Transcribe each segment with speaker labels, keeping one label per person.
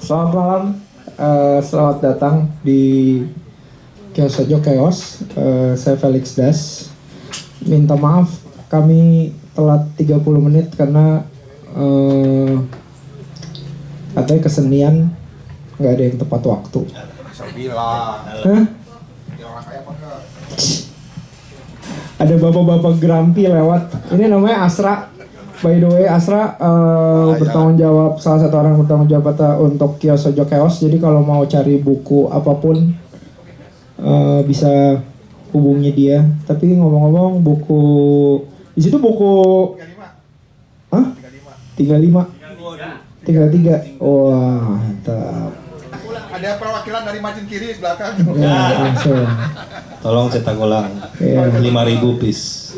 Speaker 1: Selamat malam, selamat datang di Kios Sojo Chaos. Saya Felix Das. Minta maaf, kami telat 30 menit karena katanya kesenian nggak ada yang tepat waktu. Hah? Ada bapak-bapak gerampi lewat. Ini namanya Asra. By the way, Asra bertanggung jawab, salah satu orang bertanggung jawab untuk Kios Sojo Chaos. Jadi kalau mau cari buku apapun bisa hubungi dia. Tapi ngomong-ngomong, buku di situ buku 35. Hah? 35. 33. Wah, mantap.
Speaker 2: Ada perwakilan dari Majin Kiri di belakang.
Speaker 1: Ya, langsung.
Speaker 3: Tolong cetak ulang.
Speaker 1: Ya.
Speaker 3: 5.000 piece.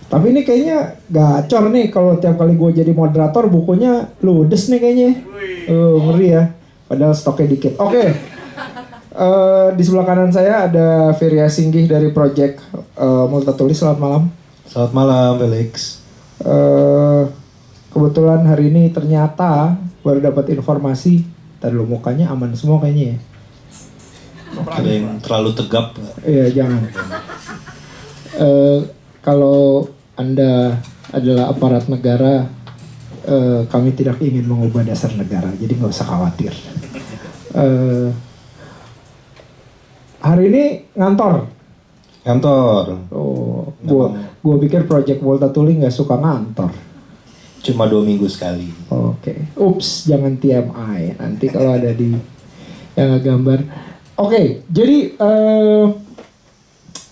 Speaker 1: Tapi ini kayaknya gacor nih kalau tiap kali gue jadi moderator bukunya ludes nih kayaknya. Ngeri ya. Padahal stoknya dikit. Oke. Di sebelah kanan saya ada Virya Singgih dari Project Multatuli. Selamat malam.
Speaker 3: Selamat malam, Felix.
Speaker 1: Kebetulan hari ini ternyata baru dapat informasi. Tadi lo mukanya aman semua kayaknya ya.
Speaker 3: Ada yang terlalu tegap.
Speaker 1: Iya, jangan. Kalau Anda adalah aparat negara, kami tidak ingin mengubah dasar negara, jadi nggak usah khawatir. Hari ini ngantor. Oh, gua pikir Project Multatuli nggak suka ngantor.
Speaker 3: Cuma 2 minggu sekali.
Speaker 1: Oke. Ups, jangan TMI. Nanti kalau ada di yang gambar. Oke, jadi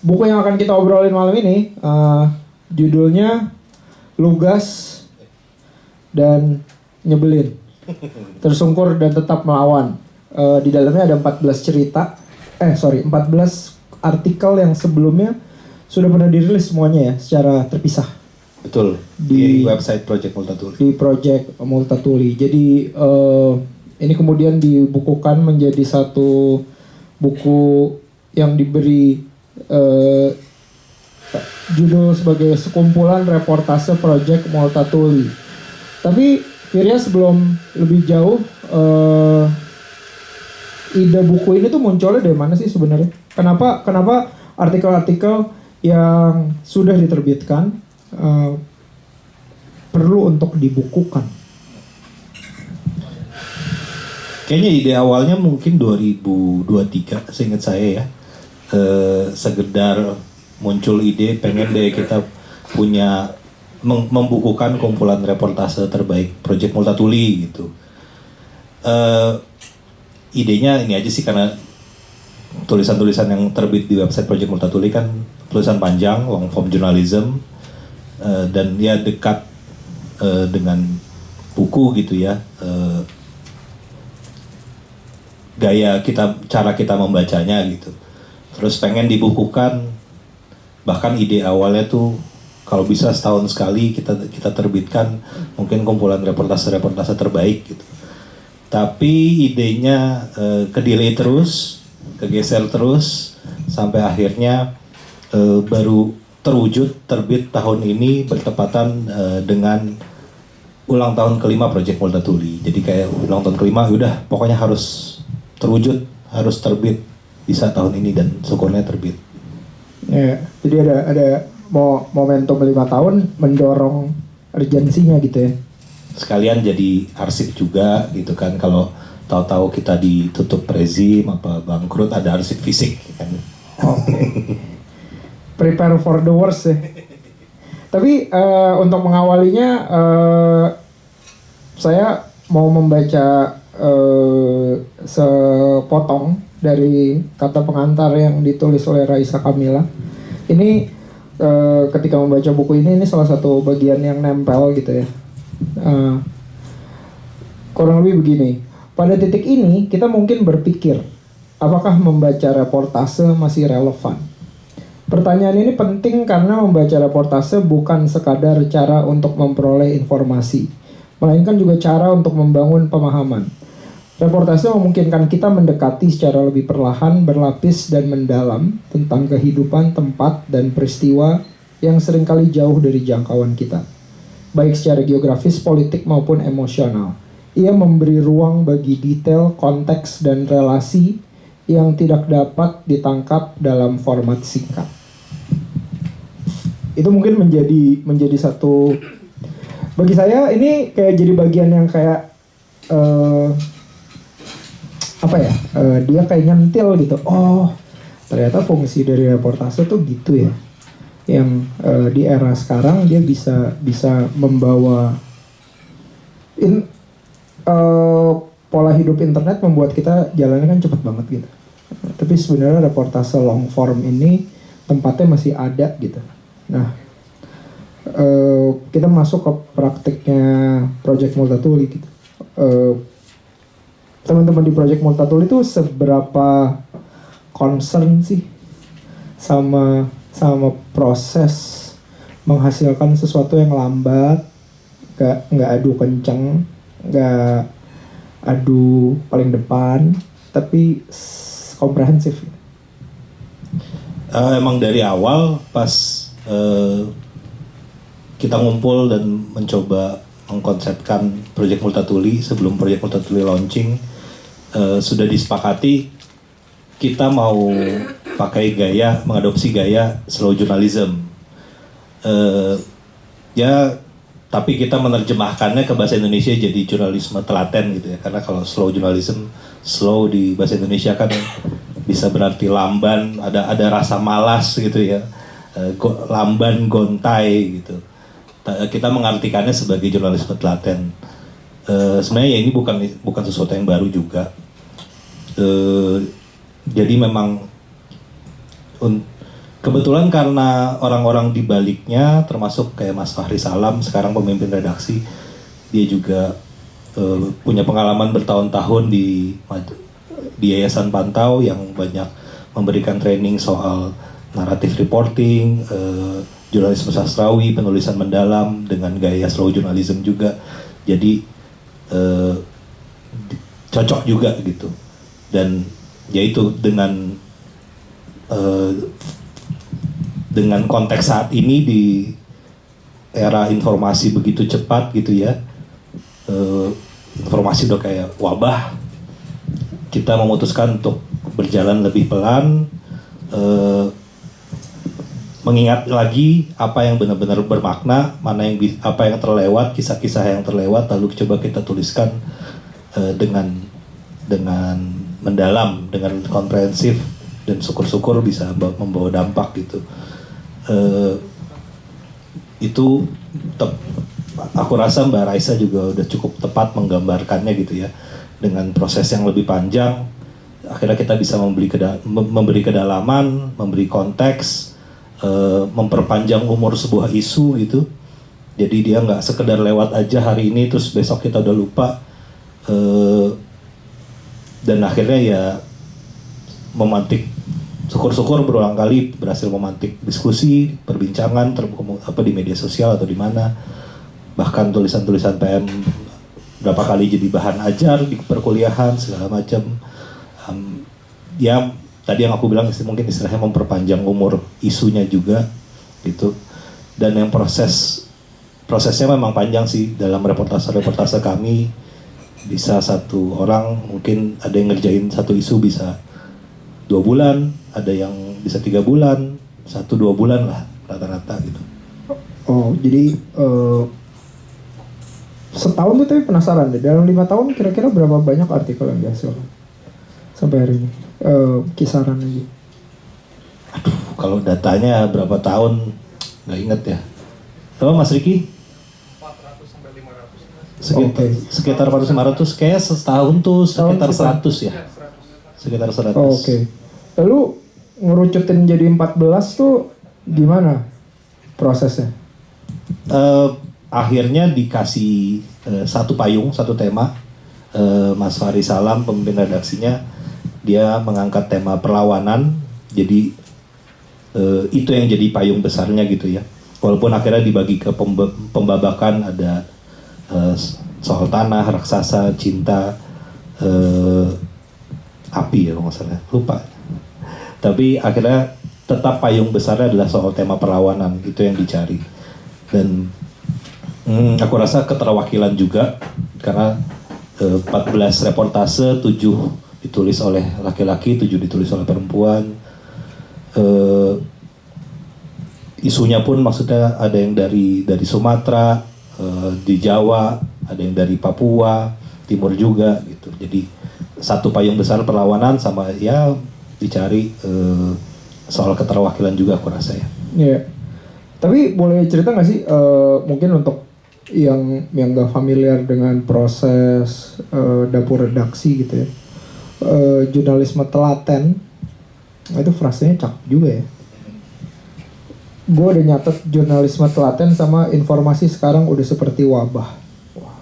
Speaker 1: buku yang akan kita obrolin malam ini judulnya Lugas dan Nyebelin, Tersungkur dan Tetap Melawan. Di dalamnya ada 14 artikel yang sebelumnya sudah pernah dirilis semuanya ya secara terpisah.
Speaker 3: Betul. Di website Project Multatuli.
Speaker 1: Di Project Multatuli. Jadi ini kemudian dibukukan menjadi satu buku yang diberi judul sebagai sekumpulan reportase Project Multatuli. Tapi Virya, sebelum lebih jauh, ide buku ini tuh munculnya dari mana sih sebenarnya? Kenapa artikel-artikel yang sudah diterbitkan perlu untuk dibukukan?
Speaker 3: Kayaknya ide awalnya mungkin 2023, seingat saya ya. Sekedar muncul ide pengen deh kita punya membukukan kumpulan reportase terbaik Project Multatuli gitu. Idenya ini aja sih, karena tulisan-tulisan yang terbit di website Project Multatuli kan tulisan panjang, long form journalism, dan ya dekat dengan buku gitu ya. Gaya kita, cara kita membacanya gitu. Terus pengen dibukukan, bahkan ide awalnya tuh kalau bisa setahun sekali kita terbitkan mungkin kumpulan reportase terbaik gitu. Tapi idenya kedelay terus, kegeser terus sampai akhirnya baru terwujud terbit tahun ini bertepatan dengan ulang tahun kelima Project Multatuli. Jadi kayak ulang tahun kelima udah pokoknya harus terwujud, harus terbit bisa tahun ini, dan syukurnya terbit.
Speaker 1: Ya, jadi ada momentum 5 tahun mendorong urgensinya gitu ya.
Speaker 3: Sekalian jadi arsip juga gitu kan, kalau tahu-tahu kita ditutup rezim apa bangkrut ada arsip fisik kan.
Speaker 1: Oke. Prepare for the worst ya. Tapi untuk mengawalinya saya mau membaca sepotong dari kata pengantar yang ditulis oleh Raisa Kamila. Ini ketika membaca buku ini salah satu bagian yang nempel gitu ya. Kurang lebih begini. Pada titik ini kita mungkin berpikir, apakah membaca reportase masih relevan? Pertanyaan ini penting karena membaca reportase bukan sekadar cara untuk memperoleh informasi, melainkan juga cara untuk membangun pemahaman. Reportase memungkinkan kita mendekati secara lebih perlahan, berlapis, dan mendalam tentang kehidupan, tempat, dan peristiwa yang seringkali jauh dari jangkauan kita, baik secara geografis, politik, maupun emosional. Ia memberi ruang bagi detail, konteks, dan relasi yang tidak dapat ditangkap dalam format singkat. Itu mungkin menjadi satu, bagi saya ini kayak jadi bagian yang kayak dia kayak nyentil gitu. Oh, ternyata fungsi dari reportase tuh gitu ya. Yang di era sekarang dia bisa membawa pola hidup internet membuat kita jalannya kan cepet banget gitu. Tapi sebenarnya reportase long form ini tempatnya masih ada gitu. Nah, kita masuk ke praktiknya Project Multatuli gitu. Teman-teman di Project Multatuli itu seberapa concern sih sama proses menghasilkan sesuatu yang lambat, nggak adu kenceng, nggak adu paling depan, tapi komprehensif.
Speaker 3: Emang dari awal pas kita ngumpul dan mencoba mengkonsepkan Project Multatuli sebelum Project Multatuli launching, sudah disepakati kita mau mengadopsi gaya slow journalism. Tapi kita menerjemahkannya ke bahasa Indonesia jadi jurnalisme telaten gitu ya. Karena kalau slow journalism, slow di bahasa Indonesia kan bisa berarti lamban, ada rasa malas gitu ya. Lamban, gontai gitu. Kita mengartikannya sebagai jurnalisme telaten. Sebenarnya ya ini bukan sesuatu yang baru juga. Jadi memang kebetulan karena orang-orang di baliknya termasuk kayak Mas Fahri Salam sekarang pemimpin redaksi, dia juga punya pengalaman bertahun-tahun di Yayasan Pantau yang banyak memberikan training soal naratif reporting, jurnalisme sastrawi, penulisan mendalam dengan gaya slow journalism juga. Jadi cocok juga gitu. Dan yaitu dengan konteks saat ini di era informasi begitu cepat gitu ya, informasi udah kayak wabah, kita memutuskan untuk berjalan lebih pelan, mengingat lagi apa yang benar-benar bermakna, apa yang terlewat, kisah-kisah yang terlewat, lalu coba kita tuliskan dengan mendalam, dengan komprehensif, dan syukur-syukur bisa membawa dampak gitu. Itu aku rasa Mbak Raisa juga udah cukup tepat menggambarkannya gitu ya, dengan proses yang lebih panjang akhirnya kita bisa memberi kedalaman, memberi konteks, memperpanjang umur sebuah isu gitu. Jadi dia nggak sekedar lewat aja hari ini terus besok kita udah lupa, dan akhirnya ya memantik, syukur-syukur berulang kali berhasil memantik diskusi, perbincangan di media sosial atau di mana, bahkan tulisan-tulisan PM berapa kali jadi bahan ajar di perkuliahan segala macam. Ya tadi yang aku bilang mungkin istilahnya memperpanjang umur isunya juga gitu. Dan yang prosesnya memang panjang sih dalam reportase kami. Bisa satu orang mungkin ada yang ngerjain satu isu bisa 2 bulan, ada yang bisa 3 bulan, 1-2 bulan lah rata-rata gitu.
Speaker 1: Oh jadi setahun tuh, tapi penasaran deh, dalam 5 tahun kira-kira berapa banyak artikel yang dihasilkan sampai hari ini, kisaran aja.
Speaker 3: Aduh, kalau datanya berapa tahun nggak inget ya. Coba Mas Riki?
Speaker 2: 400 sampai 500.
Speaker 3: Sekitar 400-500, kayak setahun tuh sekitar 100 ya. Sekitar 100.
Speaker 1: Oke. Lalu ngerucutin jadi 14 tuh gimana prosesnya?
Speaker 3: Akhirnya dikasih satu payung, satu tema. Mas Fahri Salam, pemimpin redaksinya, dia mengangkat tema perlawanan. Jadi itu yang jadi payung besarnya gitu ya. Walaupun akhirnya dibagi ke pembabakan, ada soal tanah, raksasa, cinta, api ya kalau nggak salah, lupa. Tapi akhirnya tetap payung besarnya adalah soal tema perlawanan, itu yang dicari. Dan aku rasa keterwakilan juga, karena 14 reportase, 7 ditulis oleh laki-laki, 7 ditulis oleh perempuan. Isunya pun maksudnya ada yang dari Sumatera, di Jawa, ada yang dari Papua, Timur juga gitu. Jadi satu payung besar perlawanan sama ya dicari soal keterwakilan juga aku rasa ya.
Speaker 1: Iya. Tapi boleh cerita nggak sih mungkin untuk yang nggak familiar dengan proses dapur redaksi gitu ya, jurnalisme telaten itu frasenya cakep juga ya. Gue udah nyatet jurnalisme telaten sama informasi sekarang udah seperti wabah. Wah.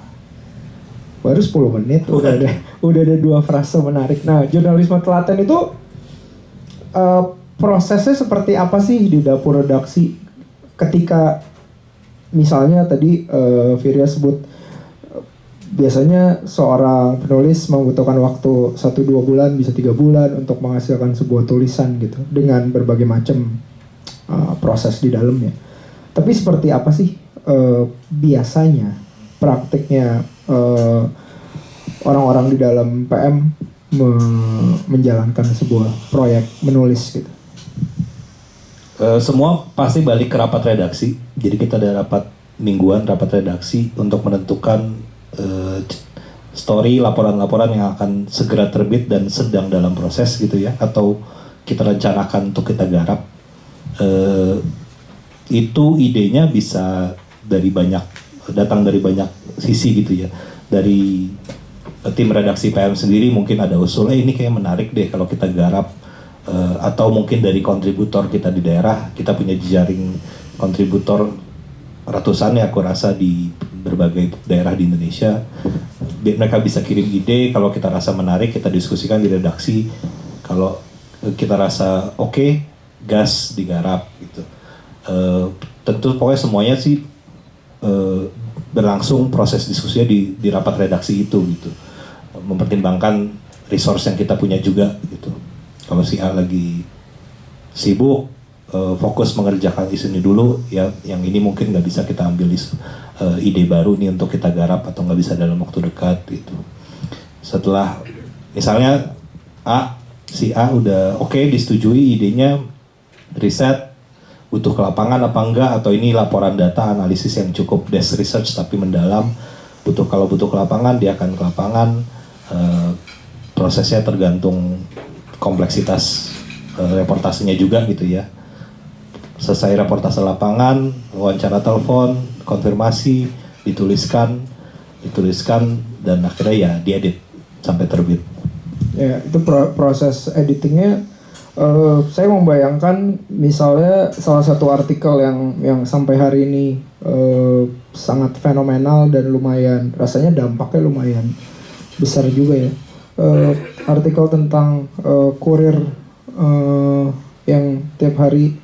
Speaker 1: Baru 10 menit udah ada 2 frase menarik. Nah, jurnalisme telaten itu prosesnya seperti apa sih di dapur redaksi ketika misalnya tadi Virya sebut biasanya seorang penulis membutuhkan waktu 1-2 bulan, bisa 3 bulan untuk menghasilkan sebuah tulisan gitu dengan berbagai macam proses di dalamnya. Tapi seperti apa sih biasanya praktiknya orang-orang di dalam PM menjalankan sebuah proyek menulis gitu?
Speaker 3: Semua pasti balik ke rapat redaksi. Jadi kita ada rapat mingguan, rapat redaksi untuk menentukan story, laporan-laporan yang akan segera terbit dan sedang dalam proses gitu ya, atau kita rencanakan untuk kita garap. Itu idenya bisa datang dari banyak sisi gitu ya. Dari tim redaksi PM sendiri mungkin ada usul, ini kayak menarik deh kalau kita garap. Atau mungkin dari kontributor kita di daerah, kita punya jejaring kontributor ratusan ya aku rasa di berbagai daerah di Indonesia. Mereka bisa kirim ide, kalau kita rasa menarik kita diskusikan di redaksi, kalau kita rasa oke, gas digarap gitu. Tentu pokoknya semuanya sih berlangsung proses diskusinya di rapat redaksi itu gitu, mempertimbangkan resource yang kita punya juga gitu. Kalau si A lagi sibuk, fokus mengerjakan isu ini dulu, ya yang ini mungkin nggak bisa kita ambil ide baru nih untuk kita garap atau nggak bisa dalam waktu dekat gitu. Setelah misalnya si A udah oke, disetujui idenya, riset, butuh ke lapangan apa enggak, atau ini laporan data analisis yang cukup desk research tapi mendalam, kalau butuh ke lapangan dia akan ke lapangan. Prosesnya tergantung kompleksitas reportasenya juga gitu ya. Selesai reportase lapangan, wawancara telepon, konfirmasi, dituliskan dan akhirnya ya diedit sampai terbit.
Speaker 1: Ya, itu proses editingnya. Saya membayangkan misalnya salah satu artikel yang sampai hari ini sangat fenomenal dan lumayan, rasanya dampaknya lumayan besar juga ya. Artikel tentang kurir yang tiap hari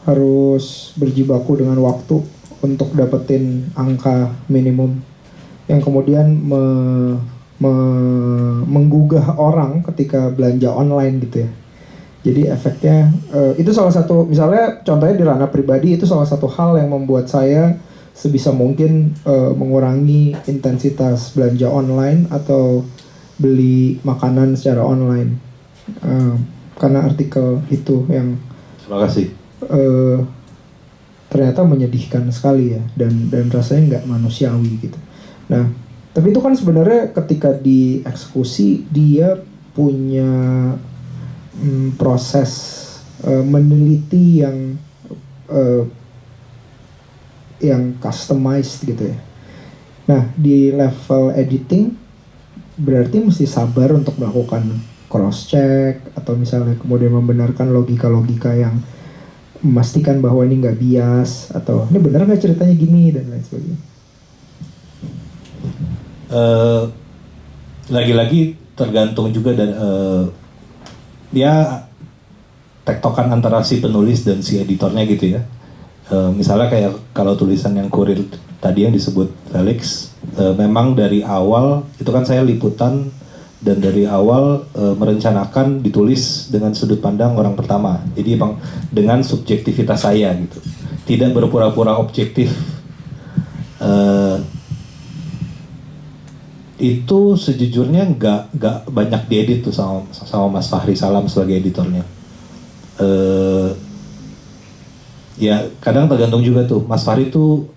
Speaker 1: harus berjibaku dengan waktu untuk dapetin angka minimum, yang kemudian menggugah orang ketika belanja online gitu ya. Jadi efeknya itu salah satu, misalnya contohnya di ranah pribadi, itu salah satu hal yang membuat saya sebisa mungkin mengurangi intensitas belanja online atau beli makanan secara online, karena artikel itu yang
Speaker 3: Terima kasih.
Speaker 1: Ternyata menyedihkan sekali ya, dan rasanya nggak manusiawi gitu. Nah, tapi itu kan sebenarnya ketika dieksekusi dia punya proses meneliti yang customized gitu ya. Nah, di level editing berarti mesti sabar untuk melakukan cross check, atau misalnya kemudian membenarkan logika-logika yang memastikan bahwa ini nggak bias, atau ini benar nggak ceritanya gini dan lain sebagainya.
Speaker 3: Lagi-lagi tergantung juga dari ya tektokan antara si penulis dan si editornya gitu ya. Misalnya kayak kalau tulisan yang kurir tadi yang disebut Felix, memang dari awal itu kan saya liputan, dan dari awal merencanakan ditulis dengan sudut pandang orang pertama. Jadi emang dengan subjektivitas saya gitu, tidak berpura-pura objektif. Itu sejujurnya nggak banyak diedit tuh sama Mas Fahri Salam sebagai editornya. Ya kadang tergantung juga tuh. Mas Fahri tuh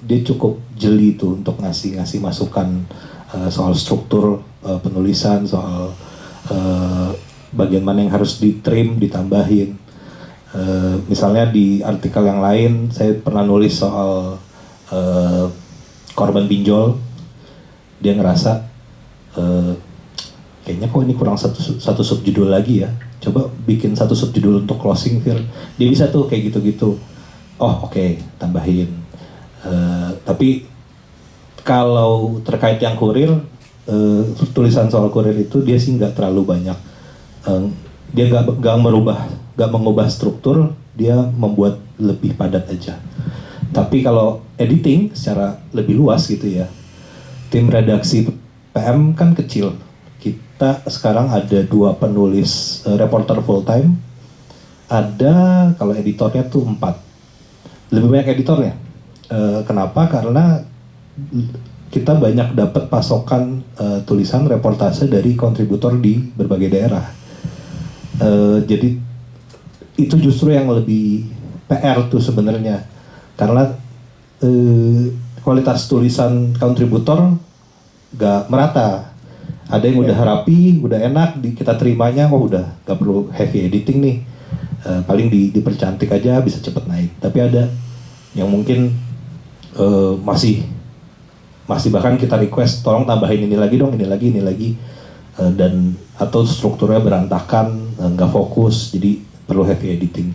Speaker 3: dia cukup jeli tuh untuk ngasih masukan soal struktur penulisan, soal bagian mana yang harus ditrim, ditambahin. Misalnya di artikel yang lain saya pernah nulis soal korban pinjol. Dia ngerasa kayaknya kok ini kurang satu subjudul lagi ya, coba bikin satu subjudul untuk closing Fir. Dia bisa tuh kayak gitu-gitu. Oh oke, tambahin. Tapi kalau terkait yang kurir, tulisan soal kurir itu dia sih nggak terlalu banyak. Dia nggak mengubah struktur, dia membuat lebih padat aja. Tapi kalau editing secara lebih luas gitu ya, tim redaksi PM kan kecil. Kita sekarang ada 2 penulis reporter full time. Ada kalau editornya tuh 4. Lebih banyak editornya. Kenapa? Karena kita banyak dapat pasokan tulisan reportase dari kontributor di berbagai daerah. Jadi itu justru yang lebih PR tuh sebenarnya. Karena kualitas tulisan kontributor gak merata. Ada yang udah rapi, udah enak, kita terimanya, udah gak perlu heavy editing nih. Paling dipercantik aja bisa cepet naik. Tapi ada yang mungkin masih bahkan kita request tolong tambahin ini lagi dong, ini lagi. Dan atau strukturnya berantakan, nggak fokus, jadi perlu heavy editing.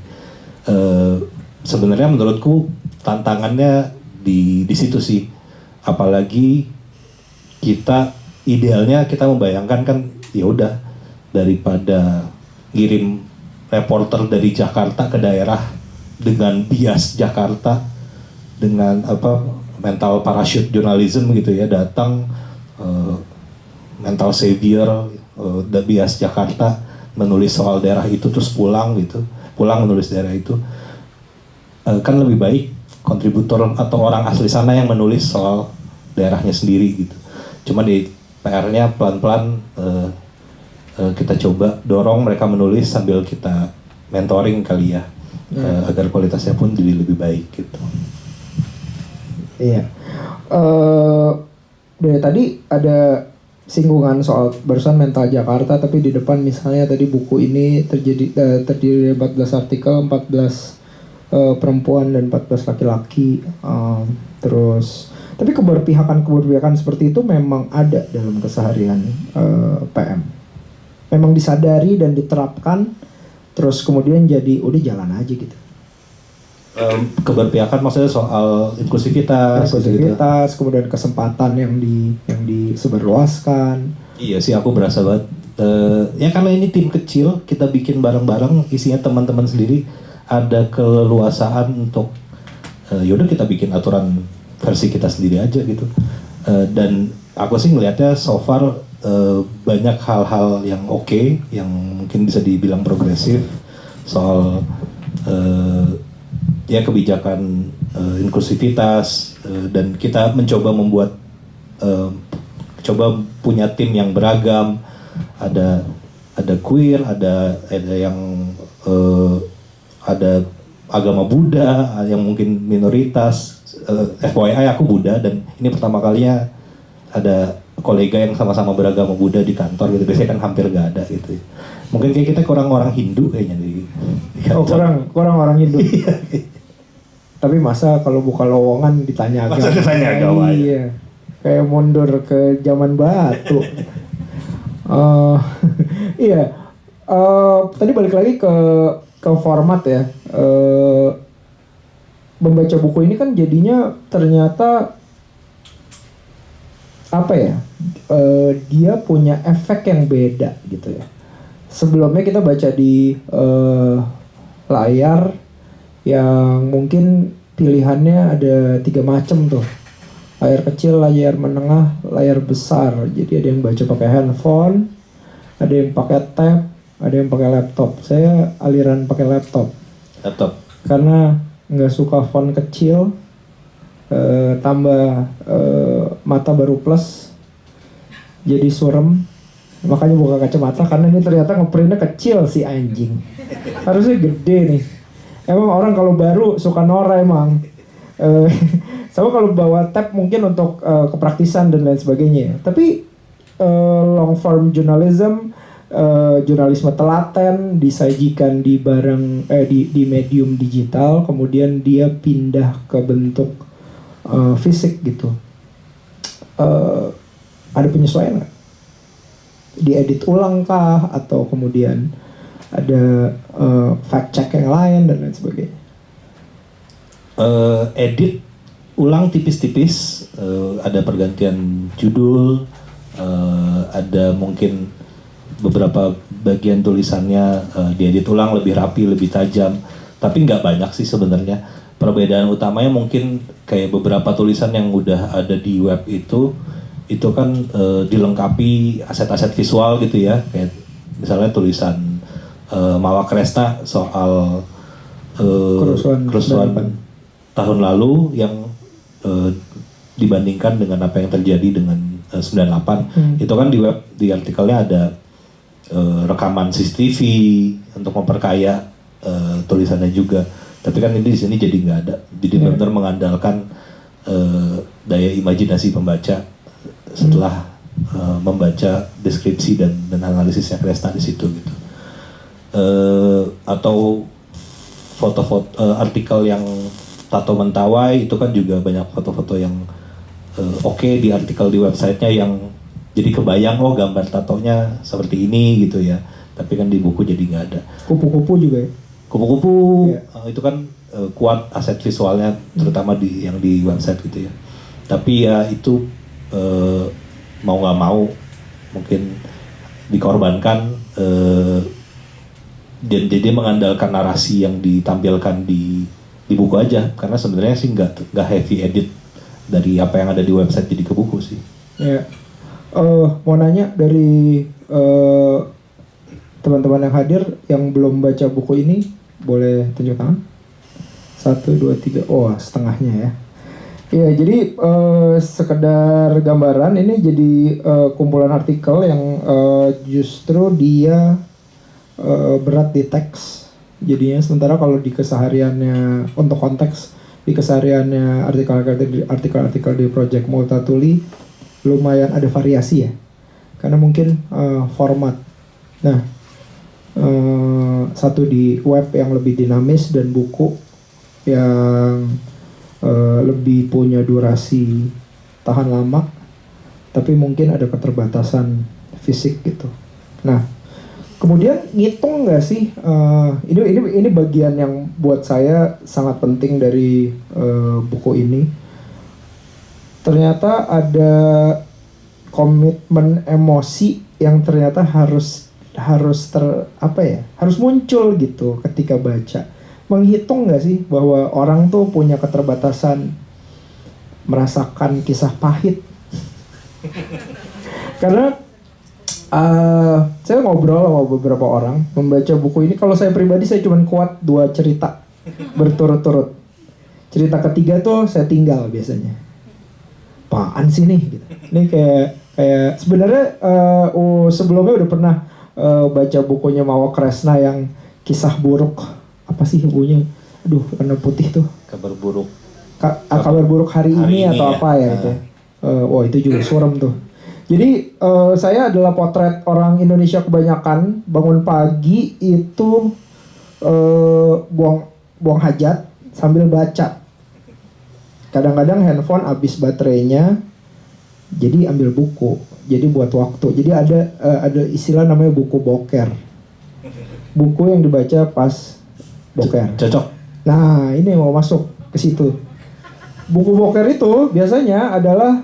Speaker 3: Sebenarnya menurutku tantangannya di situ sih, apalagi idealnya kita membayangkan kan ya udah daripada ngirim reporter dari Jakarta ke daerah dengan bias Jakarta, dengan mental parachute journalism gitu ya, datang mental savior bias Jakarta, menulis soal daerah itu terus pulang menulis daerah itu. Kan lebih baik kontributor atau orang asli sana yang menulis soal daerahnya sendiri gitu. Cuma di PR-nya pelan-pelan kita coba dorong mereka menulis sambil kita mentoring kali ya, agar kualitasnya pun jadi lebih baik gitu.
Speaker 1: Iya. Dari tadi ada singgungan soal barusan mental Jakarta, tapi di depan misalnya tadi buku ini terdiri dari 14 artikel, 14 perempuan dan 14 laki-laki. Terus tapi keberpihakan seperti itu memang ada dalam keseharian PM. Memang disadari dan diterapkan, terus kemudian jadi udah jalan aja gitu.
Speaker 3: Keberpihakan maksudnya soal inklusivitas,
Speaker 1: kemudian kesempatan yang disebarluaskan. Iya
Speaker 3: sih, aku berasa banget. Ya karena ini tim kecil, kita bikin bareng-bareng, isinya teman-teman sendiri, ada keleluasaan untuk yaudah kita bikin aturan versi kita sendiri aja gitu. Dan aku sih ngelihatnya so far banyak hal-hal yang oke, yang mungkin bisa dibilang progresif soal ya kebijakan inklusivitas, dan kita mencoba membuat coba punya tim yang beragam, ada queer, ada yang ada agama Buddha, yang mungkin minoritas. FYI aku Buddha, dan ini pertama kalinya ada kolega yang sama-sama beragama Buddha di kantor gitu. Biasanya kan hampir gak ada gitu. Mungkin kayak kita kurang orang Hindu kayaknya di kantor.
Speaker 1: kurang orang Hindu. Tapi masa kalau buka lowongan ditanya agama?
Speaker 3: Masa ditanya agama?
Speaker 1: Iya. Kayak mundur ke zaman batu. Iya. Tadi balik lagi ke format ya. Membaca buku ini kan jadinya ternyata dia punya efek yang beda gitu ya. Sebelumnya kita baca di layar yang mungkin pilihannya ada 3 macam tuh. Layar kecil, layar menengah, layar besar. Jadi ada yang baca pakai handphone, ada yang pakai tab, ada yang pakai laptop. Saya aliran pakai laptop. Karena nggak suka font kecil, tambah mata baru plus, jadi surem, makanya buka kacamata karena ini ternyata ngeprintnya kecil si anjing, harusnya gede nih. Emang orang kalau baru suka norak emang. Sama kalau bawa tab mungkin untuk kepraktisan dan lain sebagainya. Tapi long form journalism, jurnalisme telaten disajikan di di medium digital, kemudian dia pindah ke bentuk fisik gitu. Ada penyesuaian nggak? Diedit ulang kah atau kemudian ada fact check yang lain dan lain sebagainya?
Speaker 3: Edit ulang tipis-tipis, ada pergantian judul, ada mungkin beberapa bagian tulisannya diedit ulang lebih rapi, lebih tajam, tapi nggak banyak sih sebenarnya. Perbedaan utamanya mungkin kayak beberapa tulisan yang udah ada di web itu kan dilengkapi aset-aset visual gitu ya, kayak misalnya tulisan Mawak Resta soal kerusuhan tahun lalu yang dibandingkan dengan apa yang terjadi dengan 98. Itu kan di web, di artikelnya ada rekaman CCTV untuk memperkaya tulisannya juga. Tapi kan ini di sini jadi nggak ada. Jadi benar-benar mengandalkan daya imajinasi pembaca setelah membaca deskripsi dan analisisnya Kresta di situ gitu. Atau foto-foto artikel yang tato mentawai itu kan juga banyak foto-foto yang oke di artikel di websitenya yang jadi kebayang gambar tatonya seperti ini gitu ya, tapi kan di buku jadi nggak ada.
Speaker 1: Kupu-kupu juga ya?
Speaker 3: Kupu-kupu itu kan kuat aset visualnya terutama yang di website gitu ya, tapi ya itu mau nggak mau mungkin dikorbankan dan jadi mengandalkan narasi yang ditampilkan di buku aja, karena sebenarnya sih nggak heavy edit dari apa yang ada di website jadi ke buku sih.
Speaker 1: Ya, mau nanya dari teman-teman yang hadir yang belum baca buku ini, boleh tunjuk tangan? 1, 2, 3, setengahnya ya. Ya, jadi sekedar gambaran, ini jadi kumpulan artikel yang justru dia berat di teks. Jadinya sementara kalau di kesehariannya untuk konteks di kesehariannya artikel-artikel di Project Multatuli lumayan ada variasi ya, karena mungkin format. Nah, satu di web yang lebih dinamis dan buku yang lebih punya durasi tahan lama, tapi mungkin ada keterbatasan fisik gitu. Nah, kemudian ngitung nggak sih, ini bagian yang buat saya sangat penting dari buku ini. Ternyata ada komitmen emosi yang ternyata harus muncul gitu ketika baca. Menghitung nggak sih bahwa orang tuh punya keterbatasan merasakan kisah pahit. Karena saya ngobrol sama beberapa orang membaca buku ini. Kalau saya pribadi saya cuma kuat 2 cerita berturut-turut. Cerita ketiga tuh saya tinggal biasanya. Apaan sih nih? Gitu. Ini kayak sebenarnya sebelumnya udah pernah baca bukunya Mawak Kresna yang kisah buruk. Apa sih bukunya? Aduh, warna putih tuh.
Speaker 3: Kabar buruk.
Speaker 1: Kabar buruk hari ini atau ya? Apa ya itu? Itu juga suram tuh. Jadi saya adalah potret orang Indonesia kebanyakan bangun pagi itu buang hajat sambil baca. Kadang-kadang handphone habis baterainya, jadi ambil buku. Jadi buat waktu. Jadi ada istilah namanya buku boker. Buku yang dibaca pas boker.
Speaker 3: Cocok.
Speaker 1: Nah, ini mau masuk ke situ. Buku boker itu biasanya adalah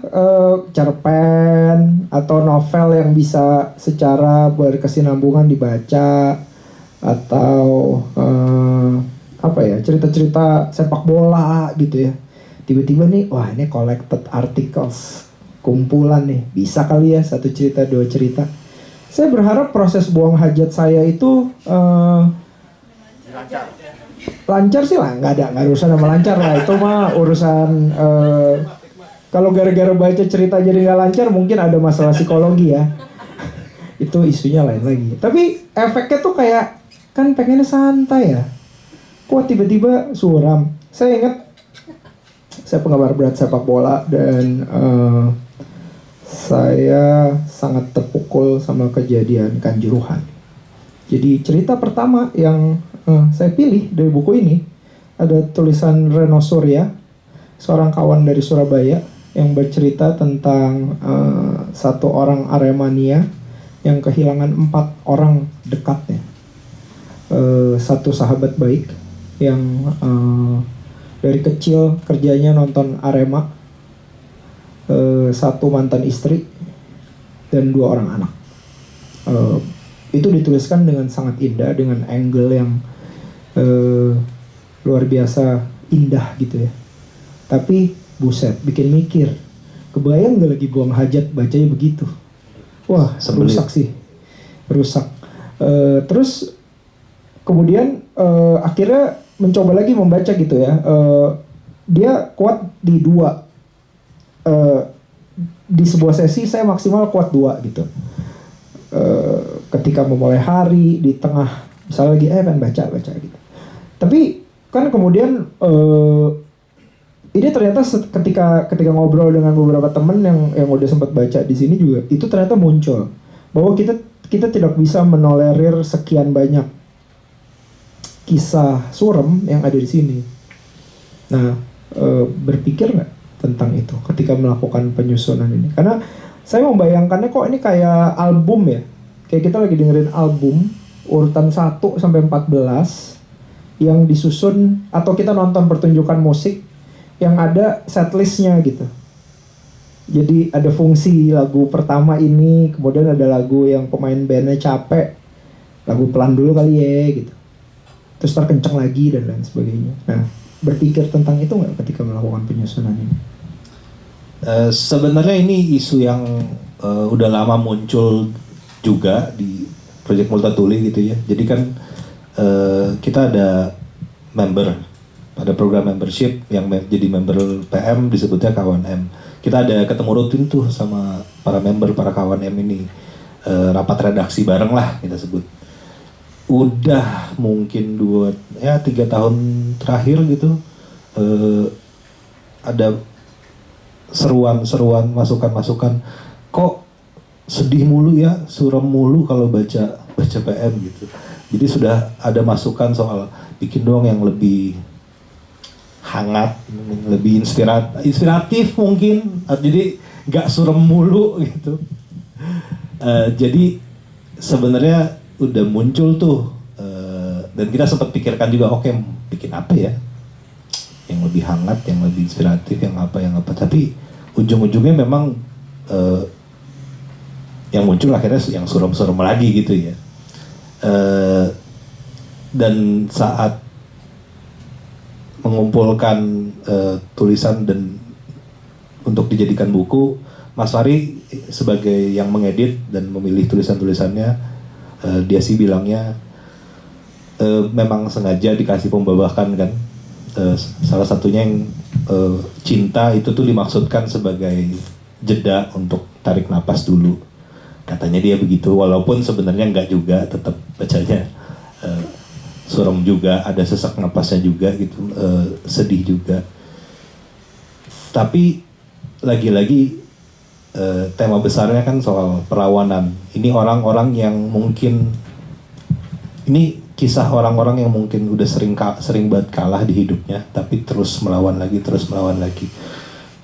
Speaker 1: cerpen atau novel yang bisa secara berkesinambungan dibaca, atau cerita-cerita sepak bola gitu ya. Tiba-tiba nih, wah ini collected articles, kumpulan nih, bisa kali ya 1 cerita 2 cerita. Saya berharap proses buang hajat saya itu lancar sih lah, nggak ada urusan sama lancar lah, itu mah urusan Kalau gara-gara baca cerita jadi nggak lancar mungkin ada masalah psikologi ya. Itu isunya lain lagi. Tapi efeknya tuh kayak kan pengennya santai ya. Kok tiba-tiba suram. Saya ingat saya penggemar berat sepak bola dan saya sangat terpukul sama kejadian Kanjuruhan. Jadi cerita pertama yang saya pilih dari buku ini ada tulisan Reno Surya, seorang kawan dari Surabaya yang bercerita tentang satu orang Aremania yang kehilangan 4 orang dekatnya. Satu sahabat baik yang dari kecil kerjanya nonton Arema, satu mantan istri dan 2 orang anak. Itu dituliskan dengan sangat indah, dengan angle yang luar biasa indah gitu ya. Tapi buset, bikin mikir. Kebayang gak lagi buang hajat bacanya begitu? Wah, rusak sih, rusak. Terus kemudian akhirnya mencoba lagi membaca gitu ya. Dia kuat di 2. Di sebuah sesi saya maksimal kuat 2 gitu. Ketika memulai hari di tengah misalnya lagi pengen baca gitu. Tapi kan kemudian ini ternyata ketika ngobrol dengan beberapa teman yang udah sempat baca di sini juga itu ternyata muncul bahwa kita tidak bisa menolerir sekian banyak kisah suram yang ada di sini. Nah, berpikir nggak tentang itu ketika melakukan penyusunan ini? Karena saya membayangkannya kok ini kayak album ya. Kayak kita lagi dengerin album urutan 1 sampai 14 yang disusun, atau kita nonton pertunjukan musik yang ada setlistnya gitu. Jadi ada fungsi lagu pertama ini, kemudian ada lagu yang pemain bandnya capek, lagu pelan dulu kali ya gitu. Terus terkencang lagi dan lain sebagainya. Nah, berpikir tentang itu nggak ketika melakukan penyusunan ini?
Speaker 3: Sebenarnya ini isu yang udah lama muncul juga di Project Multatuli gitu ya. Jadi kan kita ada member, ada program membership yang jadi member PM disebutnya KWNM. Kita ada ketemu rutin tuh sama para member, para KWNM ini, rapat redaksi bareng lah kita sebut. Udah mungkin 3 tahun terakhir gitu ada seruan masukan kok sedih mulu ya, suram mulu kalau baca PM gitu. Jadi sudah ada masukan soal bikin dong yang lebih hangat, lebih inspiratif mungkin. Jadi nggak suram mulu gitu. Jadi sebenarnya udah muncul tuh, dan kita sempat pikirkan juga, oke, bikin apa ya yang lebih hangat, yang lebih inspiratif, yang apa. Tapi ujung-ujungnya memang yang muncul akhirnya yang suram-suram lagi gitu ya. Dan saat mengumpulkan tulisan dan untuk dijadikan buku, Mas Fari sebagai yang mengedit dan memilih tulisan-tulisannya, dia sih bilangnya memang sengaja dikasih pembabakan kan. Salah satunya yang cinta itu tuh dimaksudkan sebagai jeda untuk tarik napas dulu. Katanya dia begitu, walaupun sebenarnya enggak juga, tetap bacanya suram juga, ada sesak napasnya juga gitu, sedih juga. Tapi lagi-lagi tema besarnya kan soal perlawanan. Ini orang-orang yang mungkin, ini kisah orang-orang yang mungkin udah sering banget kalah di hidupnya, tapi terus melawan lagi.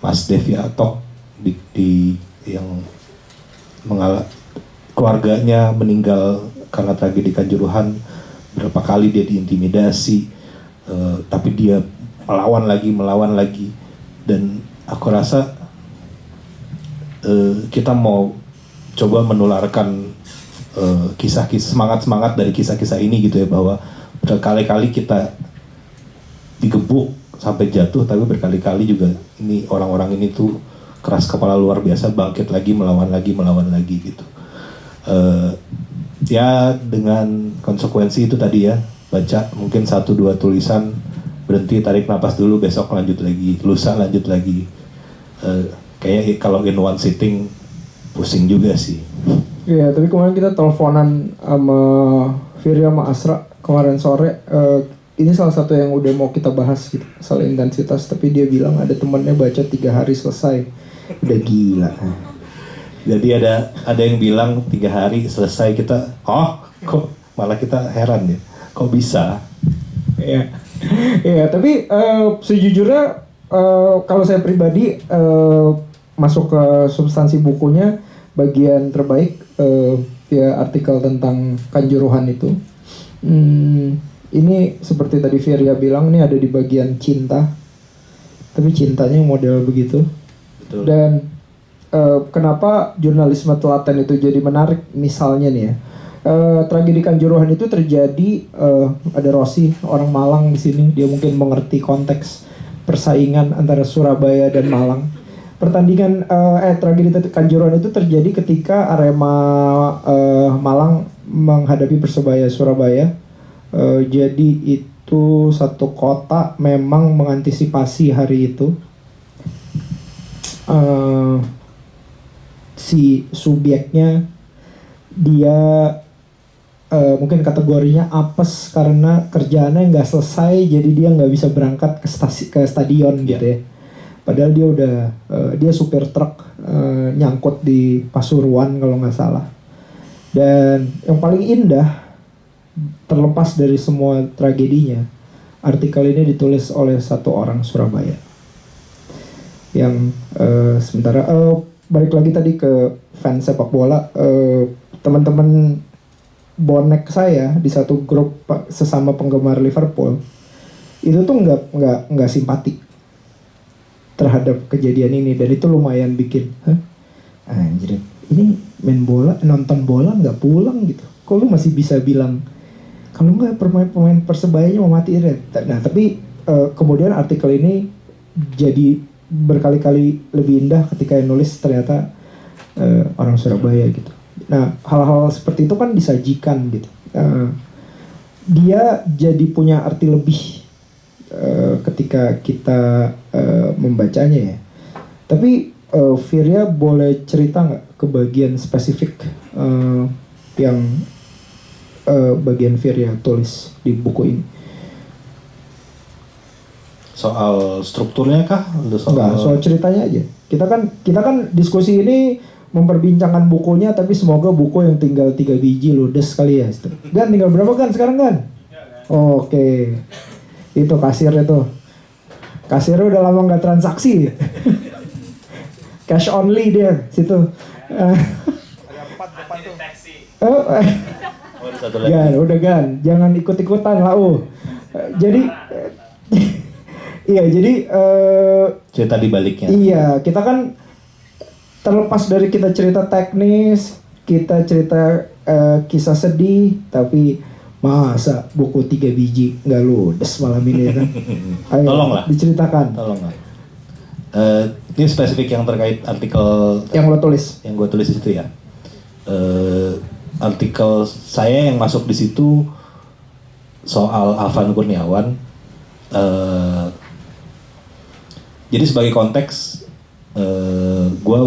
Speaker 3: Mas Devi Atok di yang keluarganya meninggal karena tragedi Kanjuruhan, berapa kali dia diintimidasi, tapi dia melawan lagi, dan aku rasa kita mau coba menularkan kisah-kisah semangat dari kisah-kisah ini gitu ya, bahwa berkali-kali kita digebuk sampai jatuh, tapi berkali-kali juga ini orang-orang ini tuh keras kepala luar biasa, bangkit lagi, melawan lagi gitu. Ya dengan konsekuensi itu tadi ya, baca mungkin 1-2 tulisan, berhenti, tarik napas dulu, besok lanjut lagi, lusa lanjut lagi. Kayak kalau in one sitting pusing juga sih.
Speaker 1: Iya, tapi kemarin kita teleponan sama Firya sama Asra kemarin sore. Ini salah satu yang udah mau kita bahas gitu, soal intensitas. Tapi dia bilang ada temennya baca 3 hari selesai. Udah gila.
Speaker 3: Jadi ada yang bilang 3 hari selesai, kita kok malah kita heran ya, kok bisa?
Speaker 1: Iya, iya. Tapi sejujurnya kalau saya pribadi masuk ke substansi bukunya, bagian terbaik ya artikel tentang Kanjuruhan itu. Ini seperti tadi Firya bilang, ini ada di bagian cinta, tapi cintanya model begitu.
Speaker 3: Betul.
Speaker 1: Dan kenapa jurnalisme telaten itu jadi menarik? Misalnya nih ya, tragedi Kanjuruhan itu terjadi, ada Rossi orang Malang di sini, dia mungkin mengerti konteks persaingan antara Surabaya dan Malang. Pertandingan tragedi Kanjuruhan itu terjadi ketika Arema Malang menghadapi Persebaya Surabaya. Jadi itu satu kota memang mengantisipasi hari itu. Si subjeknya dia mungkin kategorinya apes karena kerjaannya nggak selesai, jadi dia nggak bisa berangkat ke stadion gitu ya. Padahal dia supir truk, nyangkut di Pasuruan kalau nggak salah. Dan yang paling indah, terlepas dari semua tragedinya, artikel ini ditulis oleh satu orang Surabaya. Yang sementara balik lagi tadi ke fans sepak bola, teman-teman bonek saya di satu grup sesama penggemar Liverpool itu tuh nggak simpati terhadap kejadian ini, dan itu lumayan bikin anjir, ini main bola, nonton bola nggak pulang gitu, kok lu masih bisa bilang kalau nggak pemain Persebayanya mau mati. Nah tapi kemudian artikel ini jadi berkali-kali lebih indah ketika yang nulis ternyata orang Surabaya gitu. Nah hal-hal seperti itu kan disajikan gitu, dia jadi punya arti lebih ketika kita membacanya ya. Tapi Firya boleh cerita nggak ke bagian spesifik yang bagian Firya tulis di buku ini?
Speaker 3: Soal strukturnya kah?
Speaker 1: Enggak, soal ceritanya aja. Kita kan diskusi ini memperbincangkan bukunya, tapi semoga buku yang tinggal 3 biji ludes kali ya. Gan, tinggal berapa kan sekarang kan? Oke. Itu kasirnya tuh. Kasirnya udah lama nggak transaksi. Cash only dia situ.
Speaker 2: Ada 4 depan tuh.
Speaker 1: Gan, udah Gan, jangan ikut-ikutan lah. Jadi iya, jadi
Speaker 3: cerita di baliknya.
Speaker 1: Iya, kita kan terlepas dari kita cerita teknis, kita cerita kisah sedih, tapi masa buku 3 biji nggak ludes malam ini ya kan? Ayo,
Speaker 3: tolonglah
Speaker 1: diceritakan.
Speaker 3: Tolonglah. Ini spesifik yang terkait artikel
Speaker 1: yang lo tulis.
Speaker 3: Yang gue tulis itu ya. Artikel saya yang masuk di situ soal Afan Kurniawan. Jadi sebagai konteks, gue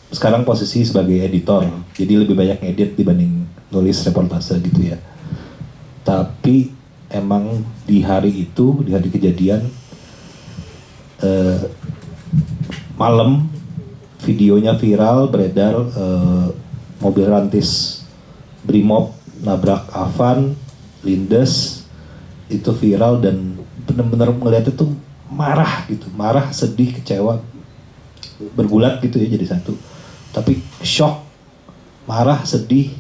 Speaker 3: sekarang posisi sebagai editor, jadi lebih banyak edit dibanding nulis reportase gitu ya. Tapi emang di hari itu, di hari kejadian, malam videonya viral beredar, mobil rantis Brimob nabrak Afan, lindes, itu viral dan benar-benar ngeliat itu marah gitu, marah, sedih, kecewa, bergulat gitu ya jadi satu. Tapi shock, marah, sedih,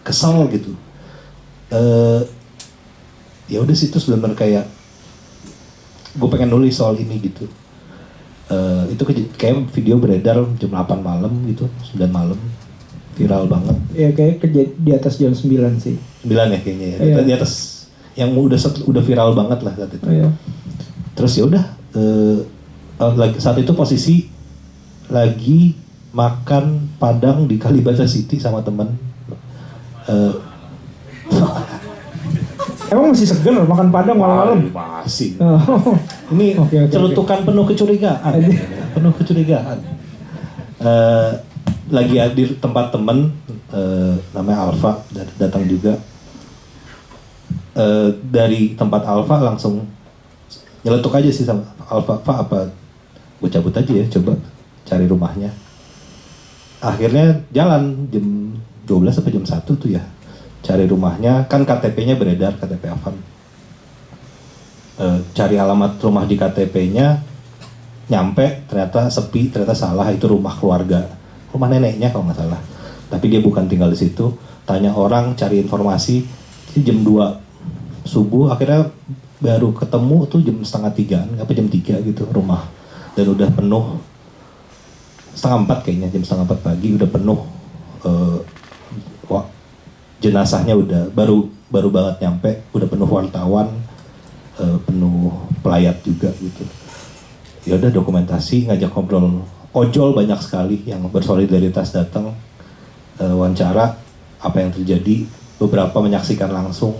Speaker 3: kesel gitu. Ya udah situ benar-benar kayak gue pengen nulis soal ini gitu. Itu kayak video beredar jam 8 malam gitu, 9 malam, viral banget. Ya kayak di atas jam 9 sih. 9 ya kayaknya ya. Iya. Di atas yang udah viral banget lah saat itu. Iya. Terus ya udah saat itu posisi lagi makan Padang di Kalibata City sama temen.
Speaker 1: Emang masih seger makan Padang malam-malam?
Speaker 3: Masih. Ini
Speaker 1: Oke.
Speaker 3: celutukan penuh kecurigaan. Penuh kecurigaan. Lagi di tempat temen, namanya Alfa, datang juga. Dari tempat Alfa langsung nyeletuk aja sih sama Alfa, Pak apa gue cabut aja ya, coba cari rumahnya. Akhirnya jalan jam 12 sampai jam 1 tuh ya, cari rumahnya, kan KTP-nya beredar, KTP Avan. Cari alamat rumah di KTP-nya, nyampe ternyata sepi, ternyata salah, itu rumah keluarga, rumah neneknya kalau nggak salah. Tapi dia bukan tinggal di situ. Tanya orang, cari informasi, jam 2 subuh, akhirnya baru ketemu tuh jam 2:30, apa jam 3 gitu rumah. Dan udah penuh, 3:30 kayaknya, jam 3:30 pagi udah penuh. Jenazahnya udah baru banget nyampe, udah penuh wartawan, penuh pelayat juga gitu. Ya udah dokumentasi, ngajak ngobrol, ojol banyak sekali yang bersolidaritas datang, wawancara apa yang terjadi, beberapa menyaksikan langsung,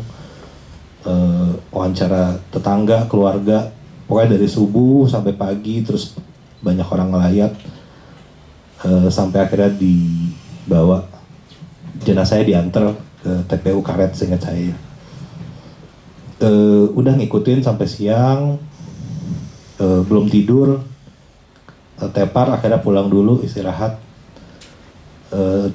Speaker 3: wawancara tetangga, keluarga, pokoknya dari subuh sampai pagi, terus banyak orang ngelayat, sampai akhirnya dibawa, jenazahnya diantar ke TPU Karet seingat saya. Udah ngikutin sampai siang, belum tidur, tepar, akhirnya pulang dulu istirahat,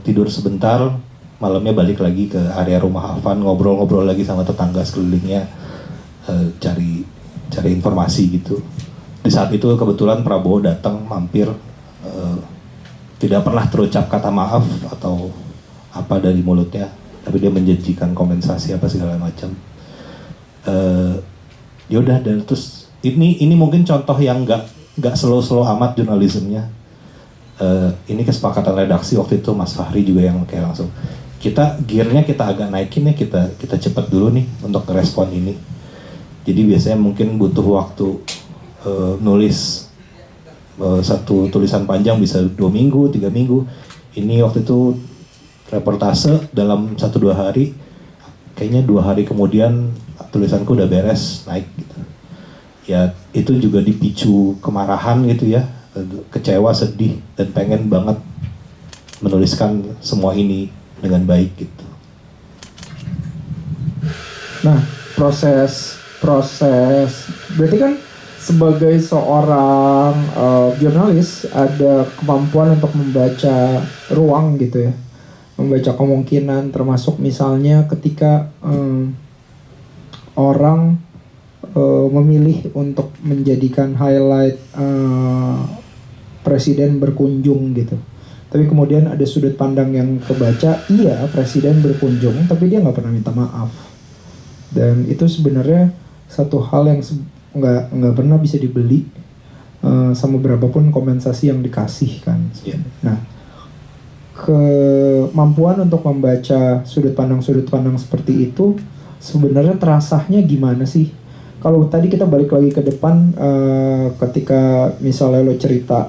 Speaker 3: tidur sebentar, malamnya balik lagi ke area rumah Avan, ngobrol-ngobrol lagi sama tetangga sekelilingnya, cari informasi gitu. Di saat itu kebetulan Prabowo datang mampir, tidak pernah terucap kata maaf atau apa dari mulutnya, tapi dia menjanjikan kompensasi apa segala macam. Yaudah, dan terus ini mungkin contoh yang nggak slow amat jurnalismenya. Ini kesepakatan redaksi waktu itu, Mas Fahri juga yang kayak langsung gearnya kita agak naikin ya, kita cepat dulu nih untuk respon ini. Jadi biasanya mungkin butuh waktu nulis satu tulisan panjang bisa 2 minggu, 3 minggu. Ini waktu itu reportase dalam 1-2 hari, kayaknya 2 hari kemudian tulisanku udah beres, naik gitu. Ya itu juga dipicu kemarahan gitu ya, kecewa, sedih, dan pengen banget menuliskan semua ini dengan baik gitu.
Speaker 1: Nah, proses berarti kan sebagai seorang jurnalis ada kemampuan untuk membaca ruang gitu ya, membaca kemungkinan, termasuk misalnya ketika orang memilih untuk menjadikan highlight presiden berkunjung gitu. Tapi kemudian ada sudut pandang yang kebaca, iya presiden berkunjung, tapi dia nggak pernah minta maaf. Dan itu sebenarnya satu hal yang nggak pernah bisa dibeli sama berapapun kompensasi yang dikasih kan.
Speaker 3: Yeah.
Speaker 1: Nah, kemampuan untuk membaca sudut pandang seperti itu sebenarnya terasanya gimana sih? Kalau tadi kita balik lagi ke depan, ketika misalnya lo cerita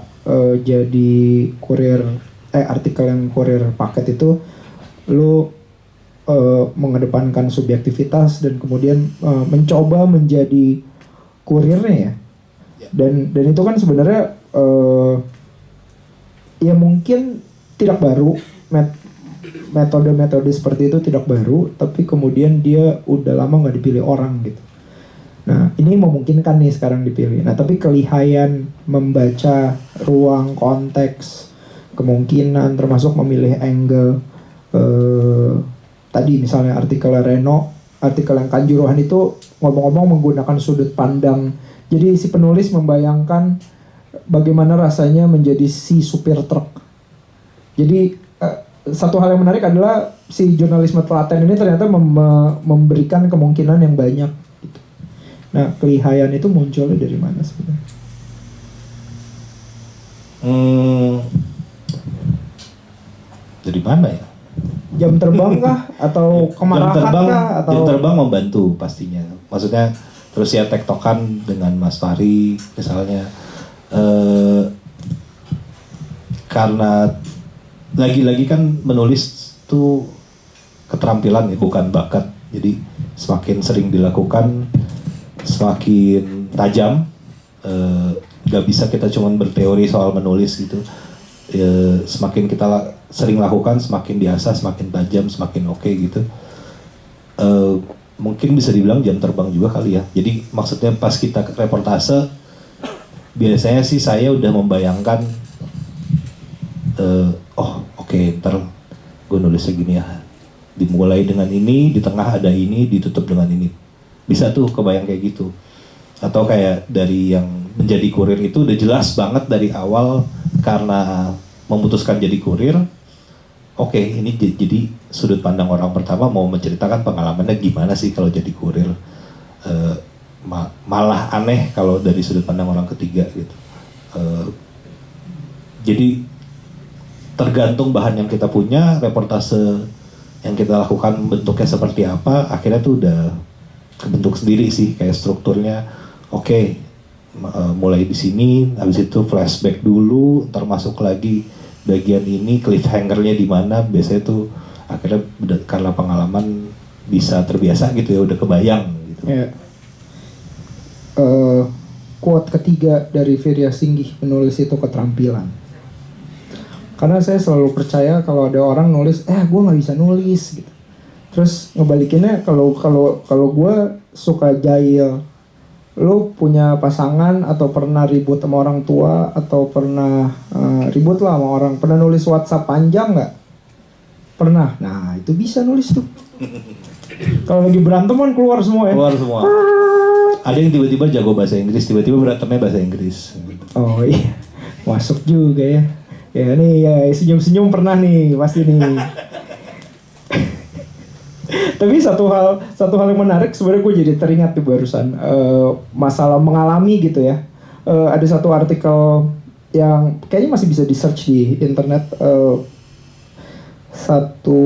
Speaker 1: jadi kurir, artikel yang kurir paket itu, lo mengedepankan subjektivitas dan kemudian mencoba menjadi kurirnya ya. Dan itu kan sebenarnya ya mungkin tidak baru, metode-metode seperti itu tidak baru, tapi kemudian dia udah lama nggak dipilih orang gitu. Nah, ini memungkinkan nih sekarang dipilih. Nah, tapi kelihayan membaca ruang, konteks, kemungkinan, termasuk memilih angle. Tadi misalnya artikel Reno, artikel yang Kanjuruhan itu ngomong-ngomong menggunakan sudut pandang. Jadi si penulis membayangkan bagaimana rasanya menjadi si supir truk. Jadi satu hal yang menarik adalah si jurnalisme telaten ini ternyata memberikan kemungkinan yang banyak. Nah, kelihayan itu munculnya dari mana sebenarnya?
Speaker 3: Dari mana ya?
Speaker 1: Jam terbang kah? Atau kemarahan kah? Atau
Speaker 3: Jam terbang membantu pastinya. Maksudnya terus ya tektokan dengan Mas Fahri misalnya. Karena lagi-lagi kan menulis tuh keterampilan ya, bukan bakat. Jadi semakin sering dilakukan, semakin tajam Gak bisa kita cuman berteori soal menulis gitu. Semakin kita sering lakukan, semakin diasah, semakin tajam, semakin oke gitu. Mungkin bisa dibilang jam terbang juga kali ya. Jadi maksudnya pas kita reportase, biasanya sih saya udah membayangkan, ntar gue nulisnya gini ya. Dimulai dengan ini, di tengah ada ini, ditutup dengan ini. Bisa tuh kebayang kayak gitu. Atau kayak dari yang menjadi kurir itu udah jelas banget dari awal karena memutuskan jadi kurir. Oke, ini jadi sudut pandang orang pertama mau menceritakan pengalamannya gimana sih kalau jadi kurir. Malah aneh kalau dari sudut pandang orang ketiga gitu. Jadi tergantung bahan yang kita punya, reportase yang kita lakukan bentuknya seperti apa, akhirnya tuh udah kebentuk sendiri sih kayak strukturnya. Oke, mulai di sini, habis itu flashback dulu, ntar masuk lagi bagian ini, cliffhangernya di mana, biasanya tuh akhirnya karena pengalaman bisa terbiasa gitu ya, udah kebayang gitu.
Speaker 1: Yeah. Quote ketiga dari Virya Singgih, menulis itu keterampilan. Karena saya selalu percaya kalau ada orang nulis, gue nggak bisa nulis gitu. Terus ngebalikinnya kalau gue suka jahil, lo punya pasangan atau pernah ribut sama orang tua atau pernah ribut lah sama orang, pernah nulis WhatsApp panjang nggak? Pernah. Nah itu bisa nulis tuh. Kalau lagi berantem kan keluar semua ya.
Speaker 3: Keluar semua. Ada yang tiba-tiba jago bahasa Inggris, tiba-tiba berantemnya bahasa Inggris.
Speaker 1: Oh iya, masuk juga ya. Ya nih ya senyum-senyum pernah nih pasti nih. Tapi satu hal yang menarik sebenarnya gue jadi teringat tuh barusan masalah mengalami gitu ya. Ada satu artikel yang kayaknya masih bisa di search di internet. Satu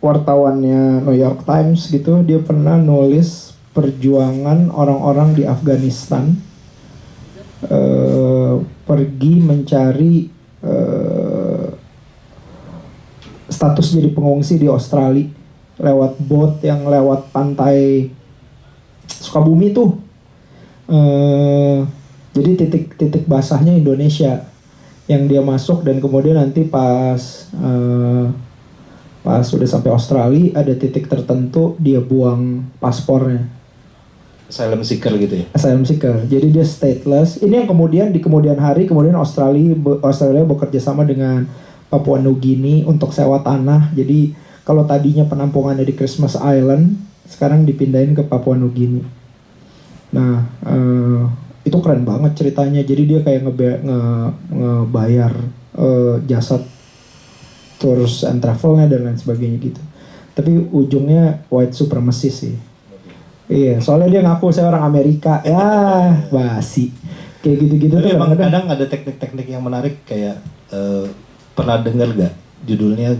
Speaker 1: wartawannya New York Times gitu, dia pernah nulis perjuangan orang-orang di Afghanistan pergi mencari status jadi pengungsi di Australia lewat boat yang lewat pantai Sukabumi tuh. Jadi titik basahnya Indonesia yang dia masuk, dan kemudian nanti pas udah sampai Australia ada titik tertentu dia buang paspornya.
Speaker 3: Asylum seeker gitu ya?
Speaker 1: Asylum seeker. Jadi dia stateless. Ini yang kemudian di kemudian hari Australia bekerja sama dengan Papua New Guinea untuk sewa tanah. Jadi kalau tadinya penampungannya di Christmas Island, sekarang dipindahin ke Papua New Guinea. Nah, itu keren banget ceritanya. Jadi dia kayak ngebayar jasa tours and travelnya dan lain sebagainya gitu. Tapi ujungnya white supremacy sih. Iya, soalnya dia ngaku saya orang Amerika. Ya, basi. Kayak gitu-gitu tuh
Speaker 3: emang kadang ada teknik-teknik yang menarik kayak pernah dengar gak judulnya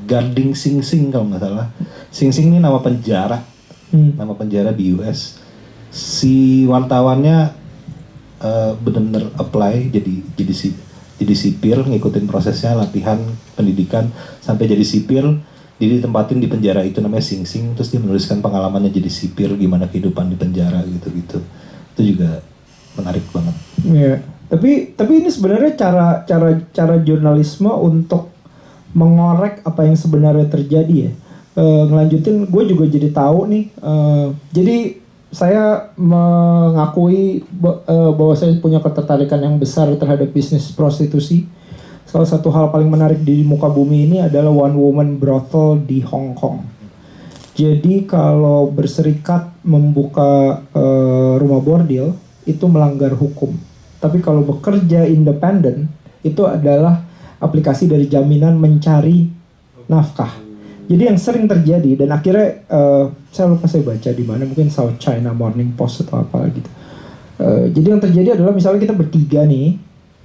Speaker 3: Guarding Sing Sing kalau nggak salah. Sing Sing ini nama penjara. Nama penjara di US. Si wartawannya benar-benar apply jadi sipir, ngikutin prosesnya, latihan, pendidikan sampai jadi sipir. Jadi ditempatin di penjara itu namanya Sing Sing, terus dia menuliskan pengalamannya jadi sipir, gimana kehidupan di penjara gitu-gitu. Itu juga menarik banget.
Speaker 1: Iya. Tapi ini sebenarnya cara jurnalisme untuk mengorek apa yang sebenarnya terjadi ya. Ngelanjutin, gue juga jadi tahu nih. Jadi saya mengakui bahwa saya punya ketertarikan yang besar terhadap bisnis prostitusi. Salah satu hal paling menarik di muka bumi ini adalah one woman brothel di Hong Kong. Jadi kalau berserikat membuka rumah bordil itu melanggar hukum. Tapi kalau bekerja independen itu adalah aplikasi dari jaminan mencari nafkah. Jadi yang sering terjadi dan akhirnya saya lupa saya baca di mana, mungkin South China Morning Post atau apa gitu. Jadi yang terjadi adalah misalnya kita bertiga nih,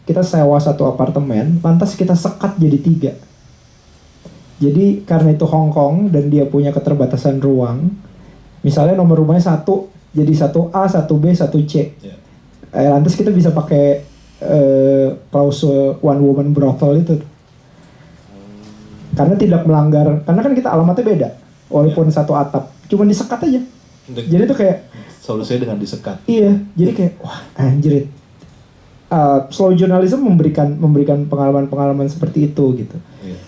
Speaker 1: kita sewa satu apartemen, lantas kita sekat jadi 3. Jadi karena itu Hong Kong dan dia punya keterbatasan ruang, misalnya nomor rumahnya 1, jadi 1A, 1B, 1C. Yeah. Lantas kita bisa pakai klausul one woman brothel itu. Karena tidak melanggar, karena kan kita alamatnya beda, walaupun satu atap, cuma disekat aja. Jadi tuh kayak
Speaker 3: solusinya dengan disekat.
Speaker 1: Iya, jadi kayak wah anjir. Slow journalism memberikan pengalaman-pengalaman seperti itu gitu.
Speaker 3: Iya.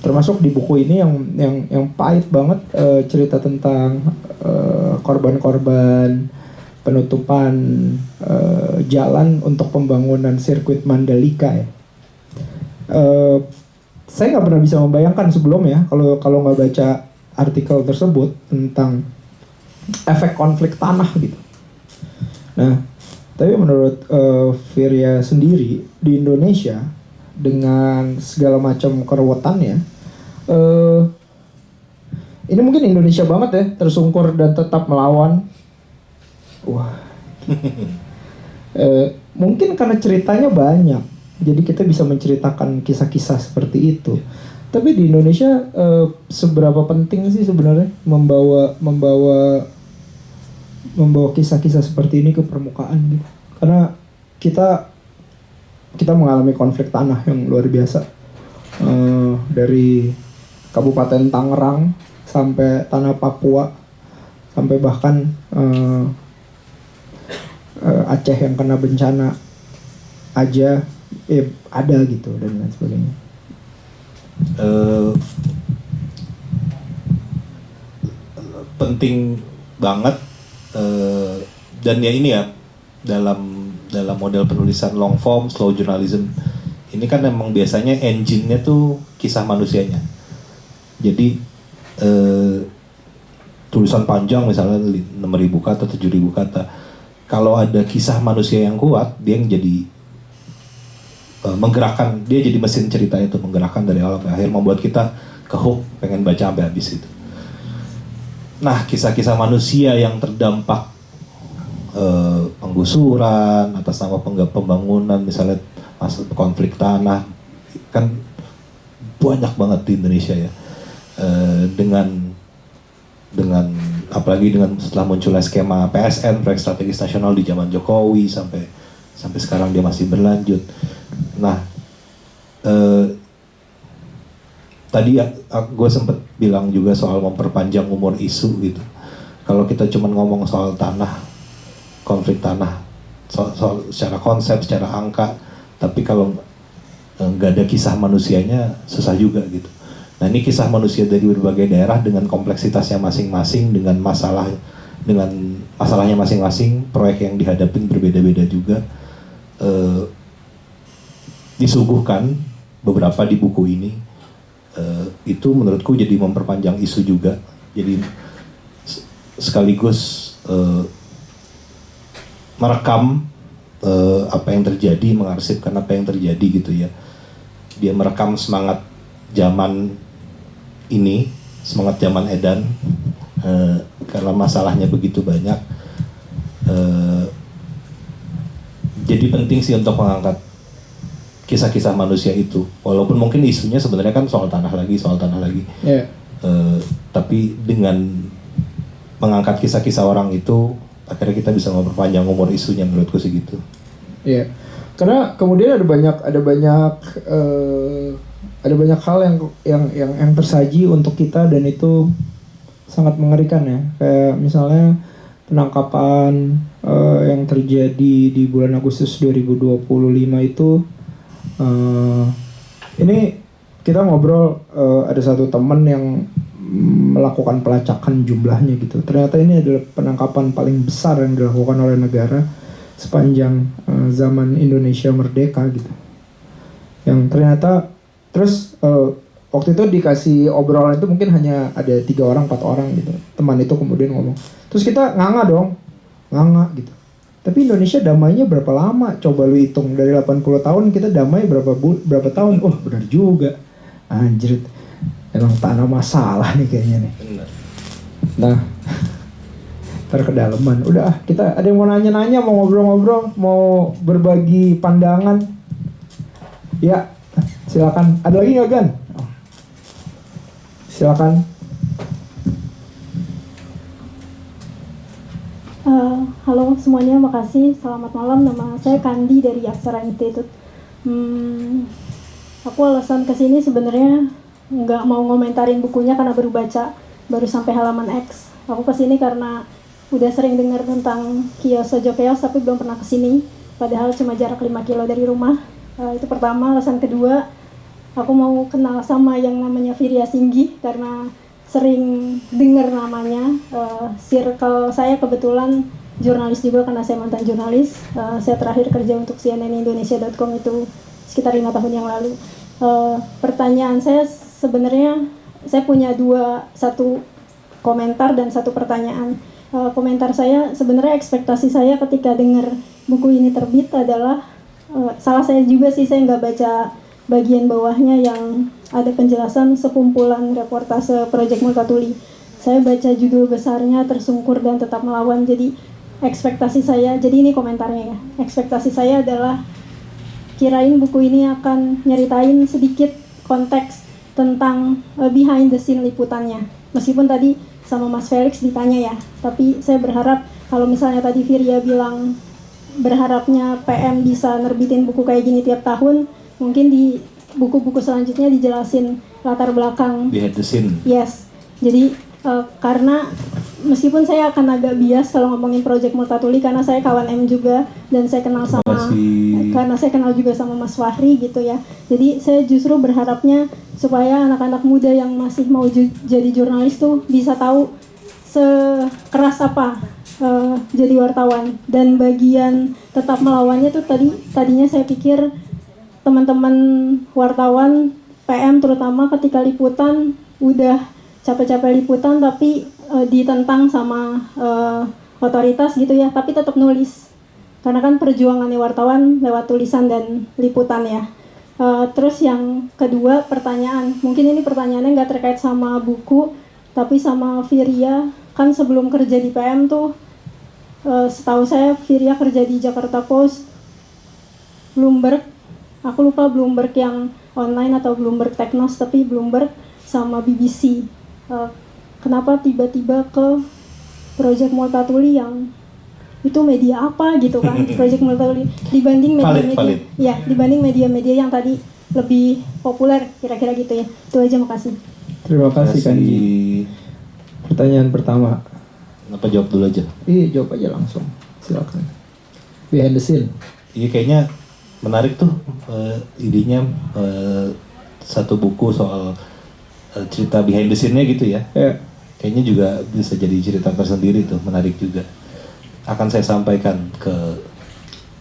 Speaker 1: Termasuk di buku ini yang pahit banget, cerita tentang korban-korban penutupan jalan untuk pembangunan sirkuit Mandalika ya. Saya nggak pernah bisa membayangkan sebelumnya kalau nggak baca artikel tersebut tentang efek konflik tanah gitu. Nah, tapi menurut Virya sendiri di Indonesia dengan segala macam keruwetannya, ini mungkin Indonesia banget ya, tersungkur dan tetap melawan. Wah, mungkin karena ceritanya banyak, jadi kita bisa menceritakan kisah-kisah seperti itu. Tapi di Indonesia seberapa penting sih sebenarnya membawa kisah-kisah seperti ini ke permukaan gitu? Karena kita mengalami konflik tanah yang luar biasa, dari Kabupaten Tangerang sampai tanah Papua, sampai bahkan Aceh yang kena bencana aja ada gitu dan lain sebagainya.
Speaker 3: Penting banget, dan ya ini ya dalam model penulisan long form slow journalism ini kan memang biasanya engine-nya tuh kisah manusianya. Jadi tulisan panjang misalnya 6.000 kata, 7.000 kata, kalau ada kisah manusia yang kuat, dia yang jadi menggerakkan, dia jadi mesin cerita itu, menggerakkan dari awal sampai akhir, membuat kita kehook pengen baca sampai habis itu. Nah, kisah-kisah manusia yang terdampak penggusuran atas nama pembangunan, misalnya masalah konflik tanah, kan banyak banget di Indonesia ya. Dengan apalagi dengan setelah munculnya skema PSN, proyek strategis nasional di zaman Jokowi sampai sekarang dia masih berlanjut. Nah, tadi gue sempet bilang juga soal memperpanjang umur isu gitu. Kalau kita cuma ngomong soal tanah, konflik tanah, soal secara konsep, secara angka, tapi kalau nggak ada kisah manusianya susah juga gitu. Nah, ini kisah manusia dari berbagai daerah dengan kompleksitasnya masing-masing, dengan masalahnya masing-masing, proyek yang dihadapin berbeda-beda juga, disuguhkan beberapa di buku ini. Itu menurutku jadi memperpanjang isu juga, jadi sekaligus merekam apa yang terjadi, mengarsipkan apa yang terjadi gitu ya. Dia merekam semangat zaman ini, semangat zaman edan, karena masalahnya begitu banyak. Jadi penting sih untuk mengangkat kisah-kisah manusia itu, walaupun mungkin isunya sebenarnya kan soal tanah lagi.
Speaker 1: Yeah.
Speaker 3: Tapi dengan mengangkat kisah-kisah orang itu, akhirnya kita bisa memperpanjang umur isunya, menurutku sih gitu.
Speaker 1: Iya, karena kemudian ada banyak hal yang tersaji untuk kita dan itu sangat mengerikan ya. Kayak misalnya penangkapan yang terjadi di bulan Agustus 2025 itu. Ini kita ngobrol, ada satu teman yang melakukan pelacakan jumlahnya gitu. Ternyata ini adalah penangkapan paling besar yang dilakukan oleh negara sepanjang zaman Indonesia merdeka gitu. Yang ternyata terus waktu itu dikasih obrolan itu mungkin hanya ada 3 orang 4 orang gitu. Teman itu kemudian ngomong, terus kita nganga gitu. Tapi Indonesia damainya berapa lama? Coba lu hitung dari 80 tahun kita damai berapa tahun? Oh benar juga, anjir. Emang tanah masalah nih kayaknya nih. Nah, terkedalaman. Udah, kita ada yang mau nanya-nanya, mau ngobrol-ngobrol, mau berbagi pandangan. Ya, silakan. Ada lagi nggak, Gan? Silakan.
Speaker 4: Halo semuanya, makasih. Selamat malam. Nama saya Kandi dari Aksara Institute. Aku alasan kesini sebenarnya nggak mau ngomentarin bukunya karena baru sampai halaman X. Aku kesini karena udah sering dengar tentang kios Sojo Keos tapi belum pernah kesini. Padahal cuma jarak 5 kilo dari rumah. Itu pertama. Alasan kedua, aku mau kenal sama yang namanya Virya Singgi karena sering dengar namanya. Circle saya kebetulan jurnalis juga karena saya mantan jurnalis. Saya terakhir kerja untuk cnnindonesia.com itu sekitar 5 tahun yang lalu. Pertanyaan saya sebenarnya, saya punya satu komentar dan satu pertanyaan. Komentar saya sebenarnya, ekspektasi saya ketika dengar buku ini terbit adalah salah saya juga sih, saya nggak baca bagian bawahnya yang ada penjelasan sekumpulan reportase Project Multatuli. Saya baca judul besarnya Tersungkur dan Tetap Melawan. Jadi ekspektasi saya, jadi ini komentarnya ya, ekspektasi saya adalah kirain buku ini akan nyeritain sedikit konteks tentang behind the scene liputannya. Meskipun tadi sama Mas Felix ditanya ya, tapi saya berharap kalau misalnya tadi Virya bilang berharapnya PM bisa nerbitin buku kayak gini tiap tahun, mungkin di buku-buku selanjutnya dijelasin latar belakang
Speaker 3: behind the scene.
Speaker 4: Yes, jadi karena meskipun saya akan agak bias kalau ngomongin Project Multatuli karena saya kawan M juga dan saya kenal karena saya kenal juga sama Mas Fahri gitu ya. Jadi saya justru berharapnya supaya anak-anak muda yang masih mau jadi jurnalis tuh bisa tahu sekeras apa jadi wartawan. Dan bagian tetap melawannya tuh tadinya saya pikir teman-teman wartawan PM terutama ketika liputan udah capek-capek liputan tapi ditentang sama otoritas gitu ya, tapi tetap nulis karena kan perjuangannya wartawan lewat tulisan dan liputan ya. Terus yang kedua, pertanyaan, mungkin ini pertanyaannya nggak terkait sama buku tapi sama Virya. Kan sebelum kerja di PM tuh setahu saya Virya kerja di Jakarta Post, Bloomberg, aku lupa Bloomberg yang online atau Bloomberg Technos, tapi Bloomberg sama BBC. Kenapa tiba-tiba ke Project Multatuli yang itu media apa gitu kan? Project Multatuli dibanding media-media ya, dibanding media-media yang tadi lebih populer kira-kira gitu ya. Itu aja, makasih.
Speaker 1: Terima kasih Kanji. Pertanyaan pertama.
Speaker 3: Apa jawab dulu aja?
Speaker 1: Iya, jawab aja langsung. Silakan. Behind the scene.
Speaker 3: Iya, kayaknya menarik tuh idenya satu buku soal cerita behind the scene-nya gitu ya.
Speaker 1: Ya.
Speaker 3: Kayaknya juga bisa jadi cerita tersendiri tuh, menarik juga. Akan saya sampaikan ke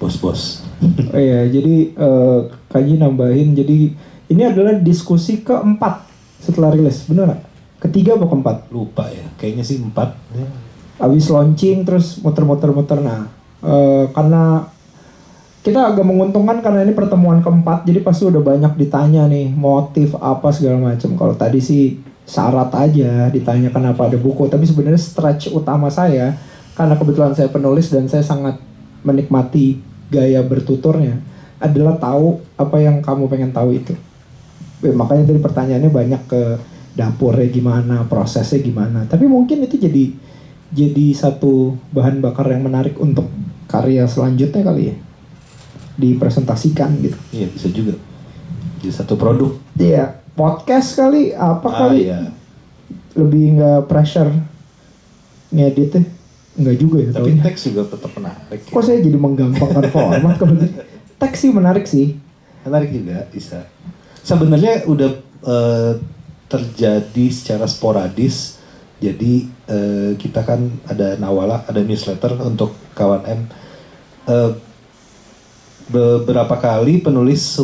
Speaker 3: bos-bos.
Speaker 1: Oh iya, jadi Kanji nambahin, jadi ini adalah diskusi keempat setelah rilis, bener nggak? Ketiga apa keempat?
Speaker 3: Lupa ya, kayaknya sih 4 ya.
Speaker 1: Abis launching terus muter-muter. Nah, karena kita agak menguntungkan karena ini pertemuan keempat, jadi pasti udah banyak ditanya nih motif apa segala macam. Kalau tadi sih syarat aja ditanya kenapa ada buku, tapi sebenarnya stretch utama saya karena kebetulan saya penulis dan saya sangat menikmati gaya bertuturnya adalah tahu apa yang kamu pengen tahu itu. Makanya tadi pertanyaannya banyak ke dapurnya gimana, prosesnya gimana. Tapi mungkin itu jadi satu bahan bakar yang menarik untuk karya selanjutnya kali ya, dipresentasikan gitu.
Speaker 3: Iya, bisa juga. Jadi satu produk.
Speaker 1: Iya, podcast kali, apa kali?
Speaker 3: Iya.
Speaker 1: Lebih nggak pressure ngeditnya, nggak juga ya.
Speaker 3: Tapi
Speaker 1: taunya.
Speaker 3: teks juga tetap menarik.
Speaker 1: Kok saya jadi menggampangkan format kalau gitu? Teks sih menarik sih.
Speaker 3: Menarik juga, bisa. Sebenarnya udah terjadi secara sporadis. Jadi kita kan ada Nawala, ada newsletter untuk kawan M. Beberapa kali penulis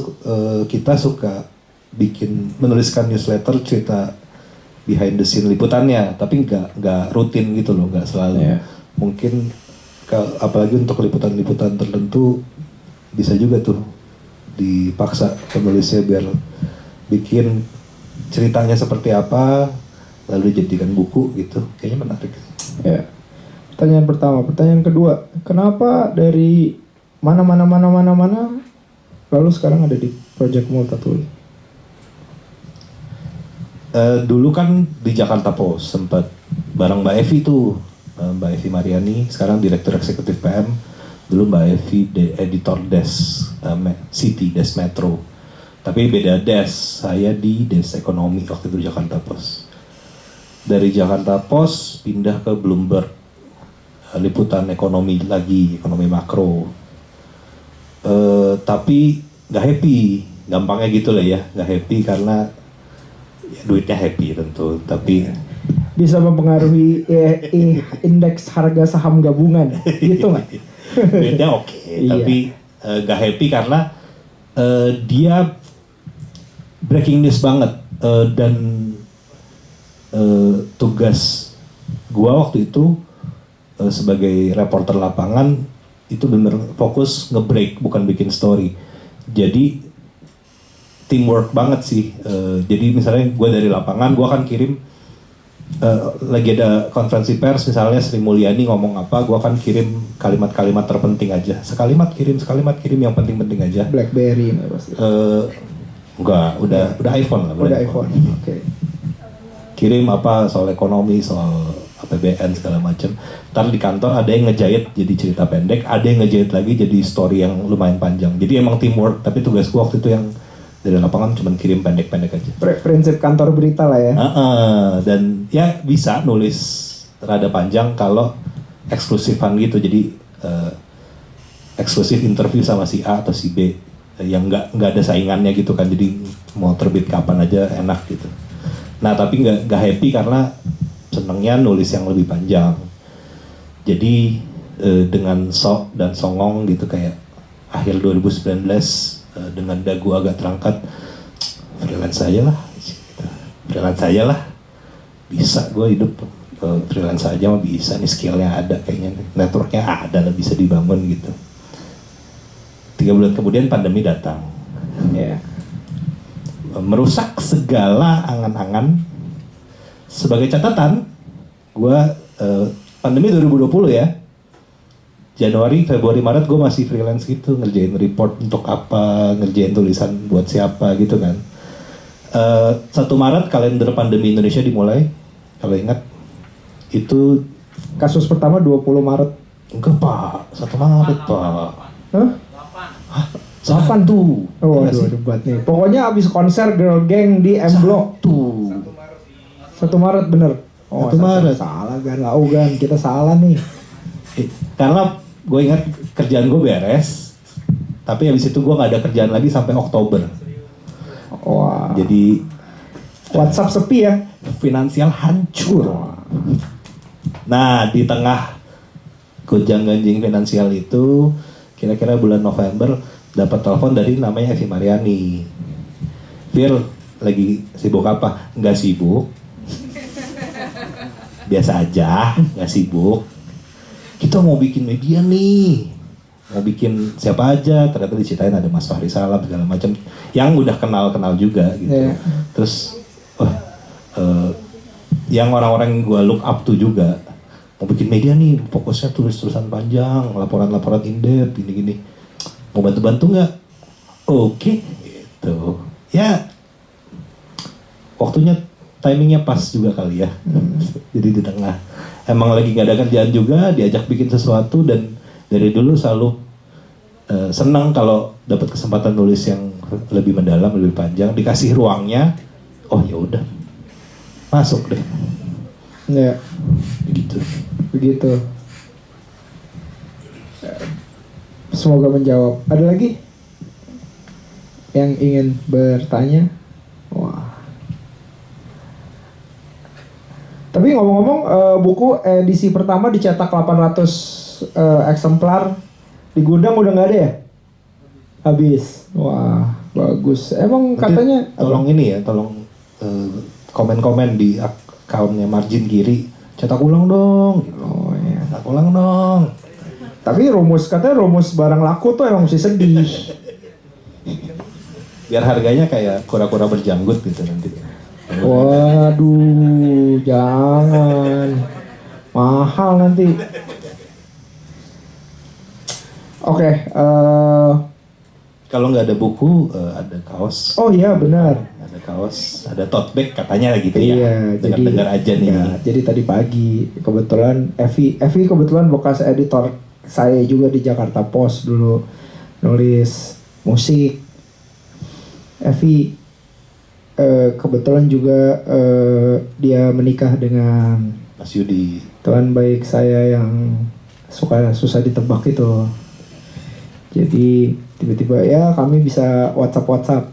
Speaker 3: kita suka menuliskan newsletter cerita behind the scene liputannya, tapi nggak rutin gitu loh, nggak selalu.
Speaker 1: Yeah.
Speaker 3: Mungkin apalagi untuk liputan-liputan tertentu bisa juga tuh dipaksa penulisnya biar bikin ceritanya seperti apa lalu dijadikan buku gitu. Kayaknya menarik.
Speaker 1: Ya. Pertanyaan pertama, pertanyaan kedua, kenapa dari mana lalu sekarang ada di Project Multatuli?
Speaker 3: Dulu kan di Jakarta Post sempat bareng Mbak Evi tuh, Mbak Evi Mariani, sekarang Direktur Eksekutif PM. Dulu Mbak Evi editor desk City, desk Metro. Tapi beda desk, saya di desk ekonomi waktu itu di Jakarta Post. Dari Jakarta Post pindah ke Bloomberg liputan ekonomi lagi, ekonomi makro. Tapi nggak happy, gampangnya gitu lah ya, nggak happy karena ya, duitnya happy tentu, tapi
Speaker 1: Bisa mempengaruhi indeks harga saham gabungan, gitu nggak?
Speaker 3: duitnya oke,
Speaker 1: Iya.
Speaker 3: tapi nggak happy karena dia breaking news banget dan tugas gua waktu itu sebagai reporter lapangan itu bener fokus nge-break bukan bikin story. Jadi teamwork banget sih. Jadi misalnya gue dari lapangan, gue akan kirim lagi ada konferensi pers misalnya Sri Mulyani ngomong apa, gue akan kirim kalimat-kalimat terpenting aja. Sekalimat kirim yang penting-penting aja.
Speaker 1: BlackBerry nggak pasti.
Speaker 3: Enggak, udah iPhone lah.
Speaker 1: Udah iPhone, oke.
Speaker 3: Kirim apa soal ekonomi, soal APBN segala macam. Ntar di kantor ada yang ngejahit jadi cerita pendek, ada yang ngejahit lagi jadi story yang lumayan panjang. Jadi emang teamwork, tapi tugasku waktu itu yang dari lapangan cuma kirim pendek-pendek aja.
Speaker 1: Prinsip kantor berita lah ya.
Speaker 3: Dan ya bisa nulis rada panjang kalau eksklusifan gitu. Jadi eksklusif interview sama si A atau si B yang nggak ada saingannya gitu kan. Jadi mau terbit kapan aja enak gitu. Nah tapi nggak happy karena senengnya nulis yang lebih panjang. Jadi dengan sok dan songong gitu kayak akhir 2019 dengan dagu agak terangkat, freelance aja lah, freelance aja lah, bisa gue hidup freelance aja mah bisa nih, skillnya ada kayaknya, networknya ada lah, bisa dibangun gitu. 3 bulan kemudian pandemi datang.
Speaker 1: Yeah.
Speaker 3: Merusak segala angan-angan. Sebagai catatan, gue pandemi 2020 ya, Januari, Februari, Maret gue masih freelance gitu, ngerjain report untuk apa, ngerjain tulisan buat siapa gitu kan. 1 Maret kalender pandemi Indonesia dimulai, kalau ingat itu
Speaker 1: Kasus pertama 20 Maret.
Speaker 3: enggak pak, 1 Maret pak.
Speaker 1: Hah?
Speaker 3: 8 tuh.
Speaker 1: Oh,
Speaker 3: Iya nggak
Speaker 1: aduh,
Speaker 3: sih?
Speaker 1: debat nih. Pokoknya abis konser Girl Gang di M Block.
Speaker 3: Tuh.
Speaker 1: 1 Maret bener.
Speaker 3: 1 Maret.
Speaker 1: Salah Gan, Gan, kita salah nih.
Speaker 3: Karena gue ingat kerjaan gue beres, tapi habis itu gue nggak ada kerjaan lagi sampai Oktober.
Speaker 1: Wah.
Speaker 3: Jadi
Speaker 1: WhatsApp sepi ya.
Speaker 3: finansial hancur. Nah di tengah gonjang-ganjing finansial itu, kira-kira bulan November dapat telepon dari namanya Evi Mariani. Fir, lagi sibuk apa? Nggak sibuk. Biasa aja, nggak sibuk. Kita mau bikin media nih, mau bikin siapa aja, ternyata diceritain ada Mas Fahri Salam segala macam yang udah kenal juga gitu.
Speaker 1: Yeah.
Speaker 3: Terus yang orang-orang yang gue look up to juga mau bikin media nih, fokusnya tulis-tulisan panjang, laporan-laporan in-depth, gini-gini. Mau bantu-bantu nggak? Oke, gitu. Ya, waktunya timingnya pas juga kali ya. Jadi di tengah emang lagi gak ada kerjaan juga, diajak bikin sesuatu, dan dari dulu selalu senang kalau dapat kesempatan nulis yang lebih mendalam, lebih panjang, dikasih ruangnya, oh ya udah, masuk deh.
Speaker 1: Ya,
Speaker 3: Begitu.
Speaker 1: begitu. Semoga menjawab. Ada lagi yang ingin bertanya? Wah. Tapi ngomong-ngomong, buku edisi pertama dicetak 800 eksemplar, di gudang udah nggak ada ya? Habis. Wah, bagus. Emang
Speaker 3: Nanti
Speaker 1: katanya
Speaker 3: tolong ini ya, tolong komen-komen di akunnya margin kiri, cetak ulang dong.
Speaker 1: Oh ya.
Speaker 3: Cetak ulang dong.
Speaker 1: Tapi katanya rumus barang laku tuh emang mesti sedih.
Speaker 3: Biar harganya kayak kura-kura berjanggut gitu nanti.
Speaker 1: Waduh, jangan. Mahal nanti. Oke,
Speaker 3: Kalau nggak ada buku, ada kaos.
Speaker 1: oh iya benar.
Speaker 3: Ada kaos, ada tote bag katanya gitu ya.
Speaker 1: Iya,
Speaker 3: Dengar-dengar aja nih.
Speaker 1: ya, jadi tadi pagi kebetulan Evi kebetulan bekas editor saya juga di Jakarta Post dulu, nulis musik. Evi kebetulan juga dia menikah dengan
Speaker 3: Mas Yudi.
Speaker 1: teman baik saya yang suka susah ditebak itu. Jadi tiba-tiba ya kami bisa WhatsApp.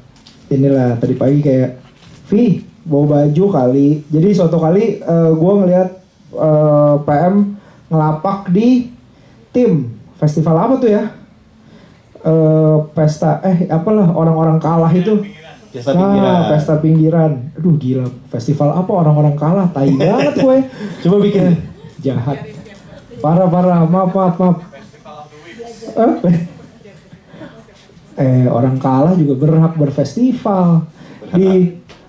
Speaker 1: Inilah tadi pagi kayak, Vi bawa baju kali. Jadi suatu kali gue ngelihat PM ngelapak di tim festival apa tuh ya? Pesta apalah orang-orang kalah itu.
Speaker 3: Pesta pinggiran.
Speaker 1: Pesta pinggiran. Aduh gila, festival apa orang-orang kalah? Tai banget gue.
Speaker 3: Coba bikin.
Speaker 1: Jahat. Parah. Maaf. Orang kalah juga berhak berfestival.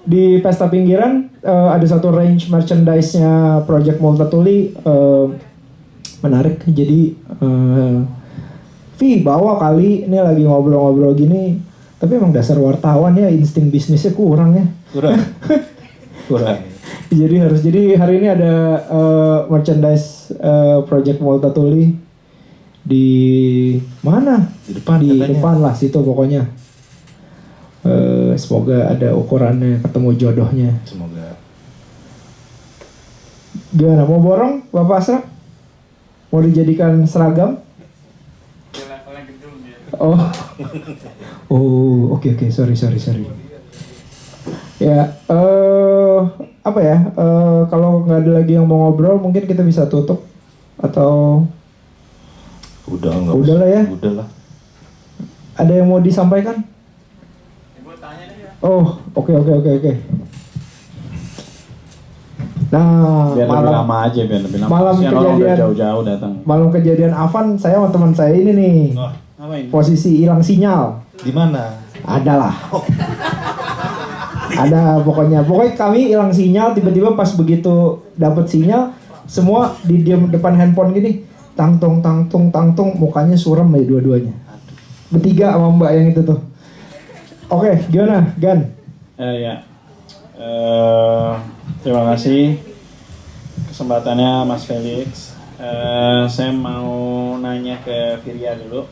Speaker 1: Di pesta pinggiran ada satu range merchandise-nya Project Multatuli menarik. Jadi Vi bawa kali, ini lagi ngobrol-ngobrol gini. Tapi emang dasar wartawan ya, insting bisnisnya kurang ya.
Speaker 3: Kurang.
Speaker 1: Jadi hari ini ada merchandise Project Multatuli di mana?
Speaker 3: Di depan
Speaker 1: Di
Speaker 3: katanya.
Speaker 1: depan lah situ pokoknya. Semoga ada ukurannya, ketemu jodohnya.
Speaker 3: Semoga.
Speaker 1: Gimana, mau borong Bapak Asra? Mau dijadikan seragam? Oh, oke, sorry. Ya, apa ya? Kalau nggak ada lagi yang mau ngobrol, mungkin kita bisa tutup atau Udah lah ya.
Speaker 3: Udah lah.
Speaker 1: ada yang mau disampaikan? Oh, oke. Nah,
Speaker 2: Biar lebih lama aja, biar lebih lama.
Speaker 1: malam
Speaker 2: Kasihan orang udah
Speaker 1: kejadian-
Speaker 2: jauh-jauh datang.
Speaker 1: malam kejadian Avan, saya sama teman saya ini nih,
Speaker 2: Ngapain?
Speaker 1: posisi hilang sinyal.
Speaker 3: Di mana?
Speaker 1: Ada lah. Ada pokoknya kami hilang sinyal, tiba-tiba pas begitu dapat sinyal semua di diam depan handphone gini, tangtung, mukanya suram ya dua-duanya. Bertiga sama Mbak yang itu tuh. Oke, gimana, Gan?
Speaker 2: Ya. Terima kasih kesempatannya Mas Felix. Saya mau nanya ke Virya dulu.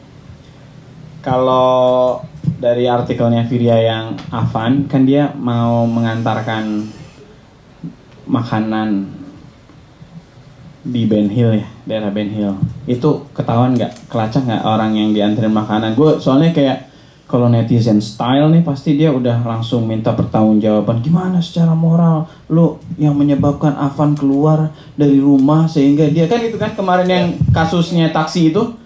Speaker 2: Kalau dari artikelnya Virya yang Avan, kan dia mau mengantarkan makanan di Ben Hill ya, daerah Ben Hill. Itu ketahuan nggak, kelacak nggak orang yang dianterin makanan? Gue soalnya kayak kalau netizen style nih pasti dia udah langsung minta pertanggungjawaban, gimana secara moral lu yang menyebabkan Avan keluar dari rumah sehingga dia kan itu kan kemarin yang kasusnya taksi itu,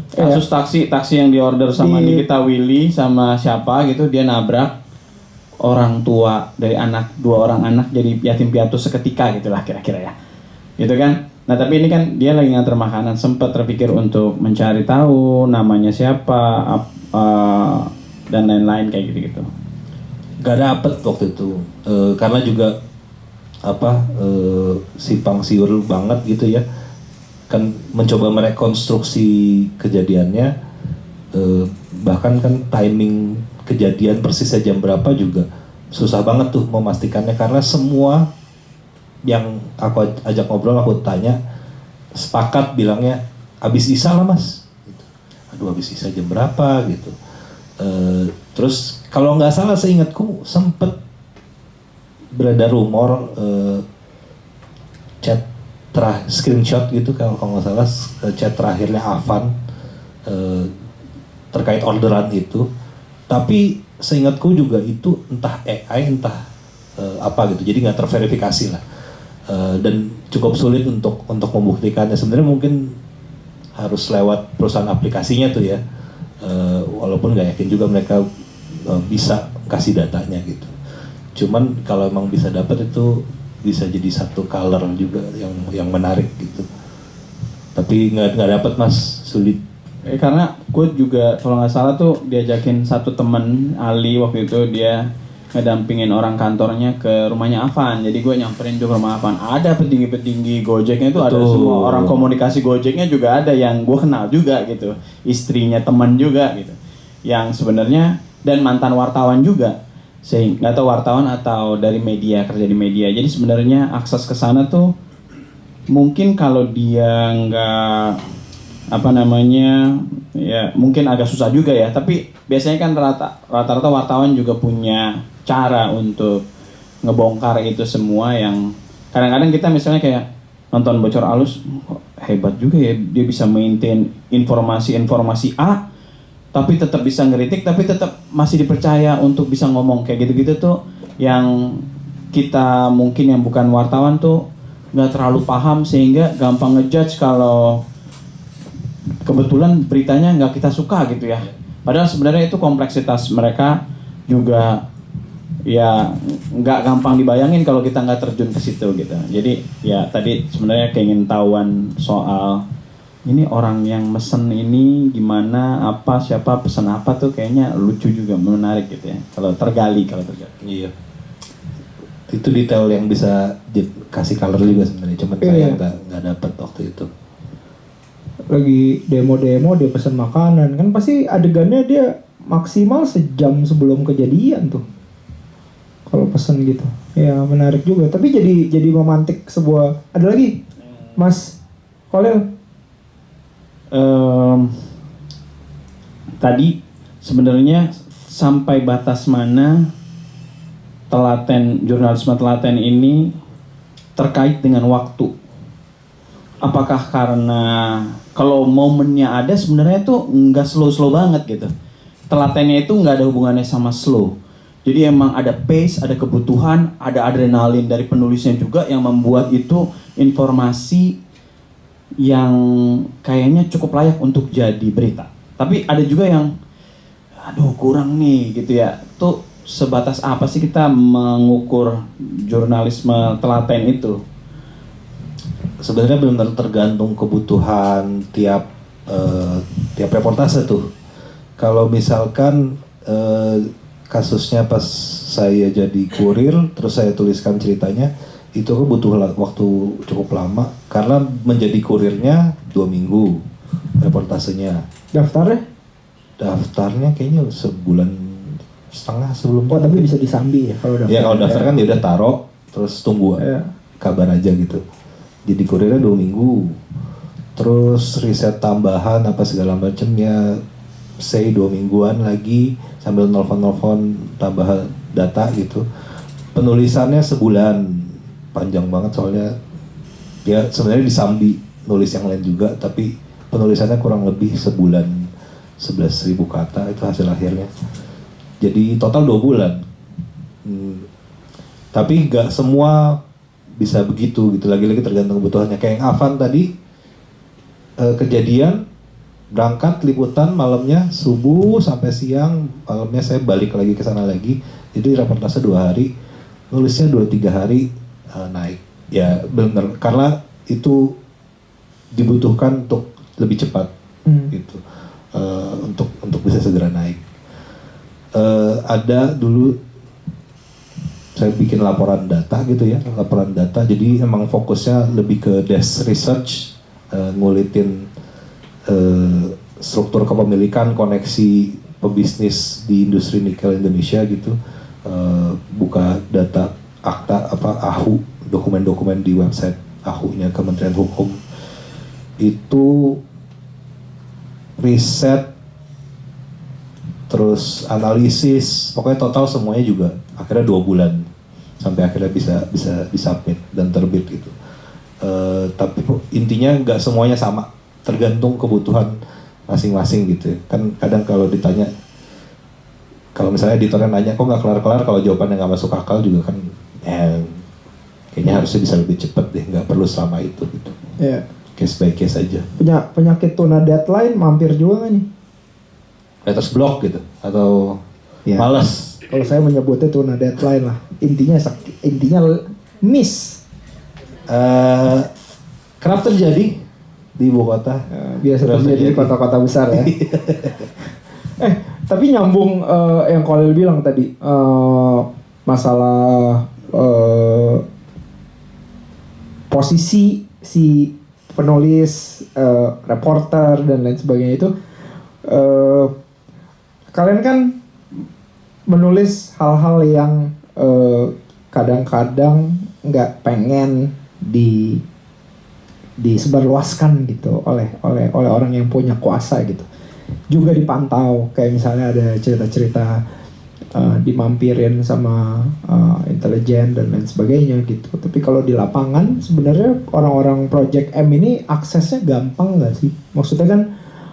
Speaker 2: kasus taksi yang diorder sama Nikita Willy sama siapa gitu, dia nabrak orang tua dari dua orang anak jadi yatim piatu seketika gitulah kira-kira ya, gitu kan. Nah tapi ini kan dia lagi nganter makanan, sempat terpikir untuk mencari tahu namanya siapa, dan lain-lain kayak gitu-gitu.
Speaker 3: Gak dapet waktu itu. Karena juga simpang siur banget gitu ya. Kan mencoba merekonstruksi kejadiannya, bahkan kan timing kejadian persisnya jam berapa juga susah banget tuh memastikannya, karena semua yang aku ajak ngobrol, aku tanya, sepakat bilangnya abis Isya lah mas gitu. Aduh abis Isya jam berapa gitu. Terus kalau nggak salah seingatku sempet beredar rumor chat screenshot gitu, kalau nggak salah chat terakhirnya Avan terkait orderan itu. Tapi seingatku juga itu entah AI entah apa gitu, jadi nggak terverifikasi lah. Dan cukup sulit untuk membuktikannya. Sebenarnya mungkin harus lewat perusahaan aplikasinya tuh ya, walaupun nggak yakin juga mereka bisa kasih datanya gitu. Cuman kalau emang bisa dapat itu bisa jadi satu color juga yang menarik gitu. Tapi nggak dapat mas, sulit.
Speaker 2: Karena gue juga kalau nggak salah tuh diajakin satu temen Ali waktu itu, dia ngedampingin orang kantornya ke rumahnya Avan. Jadi gue nyamperin juga rumah Avan. Ada petinggi-petinggi Gojeknya itu, ada semua orang komunikasi Gojeknya juga ada yang gue kenal juga gitu. Istrinya teman juga gitu. Yang sebenarnya dan mantan wartawan juga. Sehingga nggak tahu wartawan atau dari media, kerja di media. Jadi sebenarnya akses ke sana tuh mungkin kalau dia nggak ya mungkin agak susah juga ya. Tapi biasanya kan rata-rata wartawan juga punya cara untuk ngebongkar itu semua, yang kadang-kadang kita misalnya kayak nonton Bocor Alus, kok hebat juga ya dia bisa maintain informasi A, tapi tetap bisa ngeritik, tapi tetap masih dipercaya untuk bisa ngomong kayak gitu-gitu tuh, yang kita mungkin yang bukan wartawan tuh nggak terlalu paham sehingga gampang ngejudge kalau kebetulan beritanya nggak kita suka gitu ya. Padahal sebenarnya itu kompleksitas mereka juga ya nggak gampang dibayangin kalau kita nggak terjun ke situ gitu. Jadi ya tadi sebenarnya keingin tahuan soal ini orang yang mesen ini gimana, apa, siapa, pesan apa tuh kayaknya lucu juga, menarik gitu ya. Kalau tergali.
Speaker 3: Iya. Itu detail yang bisa kasih color juga sebenarnya, cuman saya nggak dapet waktu itu.
Speaker 1: Lagi demo-demo dia pesan makanan kan pasti adegannya dia maksimal sejam sebelum kejadian tuh kalau pesan gitu. Ya menarik juga, tapi jadi memantik sebuah. Ada lagi Mas Kolel?
Speaker 2: Tadi sebenarnya sampai batas mana jurnalisme telaten ini terkait dengan waktu? Apakah karena kalau momennya ada sebenarnya tuh nggak slow banget gitu. Telatennya itu nggak ada hubungannya sama slow. Jadi emang ada pace, ada kebutuhan, ada adrenalin dari penulisnya juga yang membuat itu informasi yang kayaknya cukup layak untuk jadi berita. Tapi ada juga yang aduh kurang nih gitu ya. Tuh sebatas apa sih kita mengukur jurnalisme telaten itu?
Speaker 3: Sebenarnya benar-benar tergantung kebutuhan tiap reportase tuh. Kalau misalkan kasusnya pas saya jadi kurir, terus saya tuliskan ceritanya, itu butuh waktu cukup lama karena menjadi kurirnya 2 minggu reportasenya. Daftarnya kayaknya sebulan setengah sebelum.
Speaker 1: Oh tapi bisa disambi ya kalau daftar.
Speaker 3: Ya kalau daftar kan dia udah taruh terus tunggu kabar aja gitu. Jadi kurirnya 2 minggu. Terus riset tambahan apa segala macamnya, say 2 mingguan lagi sambil nelfon tambah data gitu. Penulisannya sebulan, panjang banget soalnya. Ya sebenarnya disambi nulis yang lain juga, tapi penulisannya kurang lebih sebulan, 11.000 kata itu hasil akhirnya. Jadi total 2 bulan. Tapi nggak semua bisa begitu gitu, lagi-lagi tergantung kebutuhannya. Kayak yang Avan tadi, kejadian berangkat liputan malamnya subuh sampai siang, malamnya saya balik lagi ke sana lagi. Jadi reportase 2 hari, nulisnya 2-3 hari naik. Ya benar, karena itu dibutuhkan untuk lebih cepat gitu, untuk bisa segera naik. Ada dulu saya bikin laporan data gitu ya, jadi emang fokusnya lebih ke desk research, ngulitin struktur kepemilikan, koneksi pebisnis di industri nikel Indonesia gitu, buka data akta AHU, dokumen-dokumen di website AHU-nya Kementerian Hukum, itu riset, terus analisis, pokoknya total semuanya juga akhirnya 2 bulan sampai akhirnya bisa disubmit dan terbit gitu. Tapi intinya nggak semuanya sama, tergantung kebutuhan masing-masing gitu. Kan kadang kalau ditanya, kalau misalnya editornya nanya kok nggak kelar-kelar, kalau jawabannya nggak masuk akal juga kan, kayaknya harusnya bisa lebih cepat deh, nggak perlu selama itu gitu.
Speaker 1: Yeah.
Speaker 3: Case by case aja.
Speaker 1: Penyakit tuna deadline mampir juga nggak nih?
Speaker 3: Writer's block gitu atau malas.
Speaker 1: Kalau saya menyebutnya tuna deadline lah. Intinya miss.
Speaker 3: Kerap terjadi di ibu kota.
Speaker 1: Biasa terjadi di kota-kota besar ya. Tapi nyambung yang Kolel bilang tadi, masalah posisi si penulis, reporter dan lain sebagainya itu, kalian kan menulis hal-hal yang kadang-kadang nggak pengen disebarluaskan gitu oleh orang yang punya kuasa gitu. Juga dipantau, kayak misalnya ada cerita-cerita dimampirin sama intelijen dan lain sebagainya gitu. Tapi kalau di lapangan sebenarnya orang-orang Project M ini aksesnya gampang nggak sih? Maksudnya kan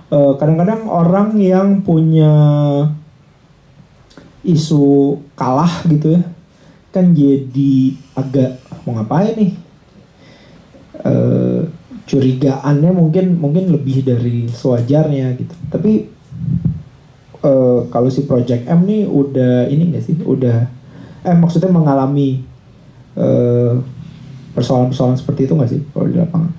Speaker 1: kadang-kadang orang yang punya isu kalah gitu ya, kan jadi agak mau ngapain nih? Curigaannya mungkin lebih dari sewajarnya gitu. Tapi kalau si Project M nih udah ini nggak sih? Maksudnya mengalami persoalan-persoalan seperti itu nggak sih kalau di lapangan?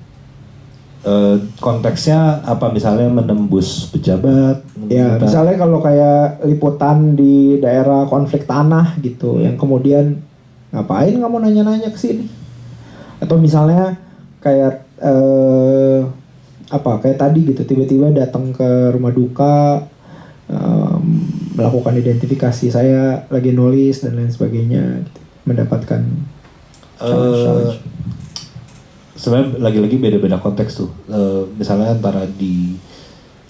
Speaker 3: Konteksnya apa, misalnya menembus pejabat?
Speaker 1: Ya, misalnya kalau kayak liputan di daerah konflik tanah gitu, yang kemudian ngapain kamu nanya-nanya ke sini? Atau misalnya kayak kayak tadi gitu, tiba-tiba datang ke rumah duka, melakukan identifikasi, saya lagi nulis dan lain sebagainya, gitu. Mendapatkan challenge.
Speaker 3: Sebenarnya lagi-lagi beda-beda konteks tuh. Misalnya antara di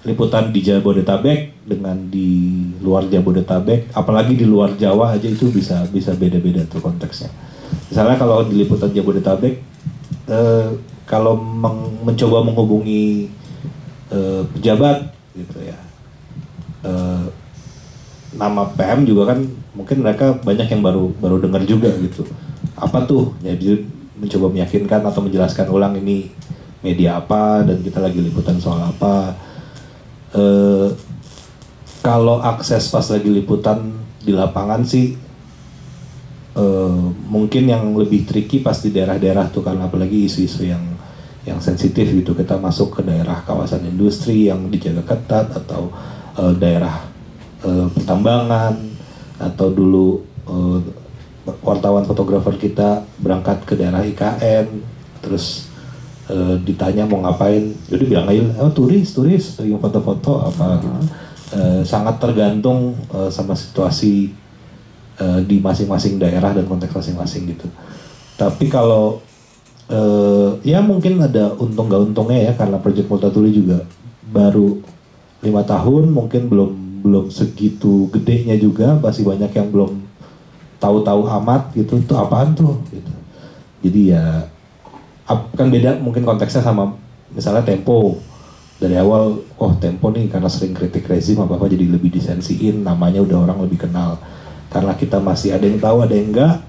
Speaker 3: liputan di Jabodetabek dengan di luar Jabodetabek, apalagi di luar Jawa aja itu bisa beda-beda tuh konteksnya. Misalnya kalau di liputan Jabodetabek, kalau mencoba menghubungi pejabat gitu ya, nama PM juga kan mungkin mereka banyak yang baru dengar juga gitu. Apa tuh? Jadi mencoba meyakinkan atau menjelaskan ulang ini media apa dan kita lagi liputan soal apa. Kalau akses pas lagi liputan di lapangan sih mungkin yang lebih tricky pas di daerah-daerah tuh, karena apalagi isu-isu yang sensitif gitu. Kita masuk ke daerah kawasan industri yang dijaga ketat, atau daerah pertambangan, atau dulu wartawan fotografer kita berangkat ke daerah IKN, terus ditanya mau ngapain, jadi bilang aja turis lagi foto-foto apa gitu. Sangat tergantung sama situasi di masing-masing daerah dan konteks masing-masing gitu. Tapi kalau ya mungkin ada untung gak untungnya ya, karena Project Multatuli juga baru 5 tahun, mungkin belum segitu gedenya juga, masih banyak yang belum tahu-tahu amat gitu, itu apaan tuh gitu. Jadi ya kan beda mungkin konteksnya sama misalnya Tempo. Dari awal, Tempo nih karena sering kritik rezim apa jadi lebih disensiin, namanya udah orang lebih kenal. Karena kita masih ada yang tahu ada yang enggak,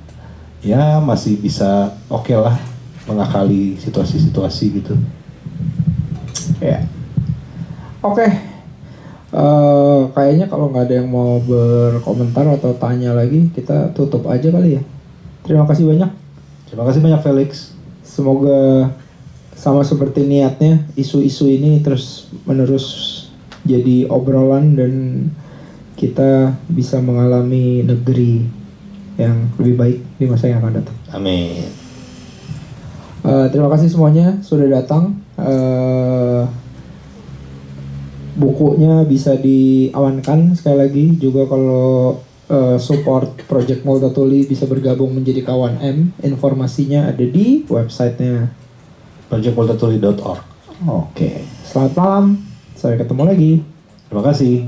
Speaker 3: ya masih bisa oke lah mengakali situasi-situasi gitu.
Speaker 1: Ya. Oke. Kayaknya kalau nggak ada yang mau berkomentar atau tanya lagi, kita tutup aja kali ya. Terima kasih banyak.
Speaker 3: Terima kasih banyak Felix.
Speaker 1: Semoga sama seperti niatnya, isu-isu ini terus menerus jadi obrolan dan kita bisa mengalami negeri yang lebih baik di masa yang akan datang.
Speaker 3: Amin.
Speaker 1: Terima kasih semuanya sudah datang. Bukunya bisa diawankan sekali lagi. Juga kalau support Project Multatuli bisa bergabung menjadi kawan M. Informasinya ada di websitenya
Speaker 3: projectmultatuli.org.
Speaker 1: Oke, selamat malam. Sampai ketemu lagi.
Speaker 3: Terima kasih.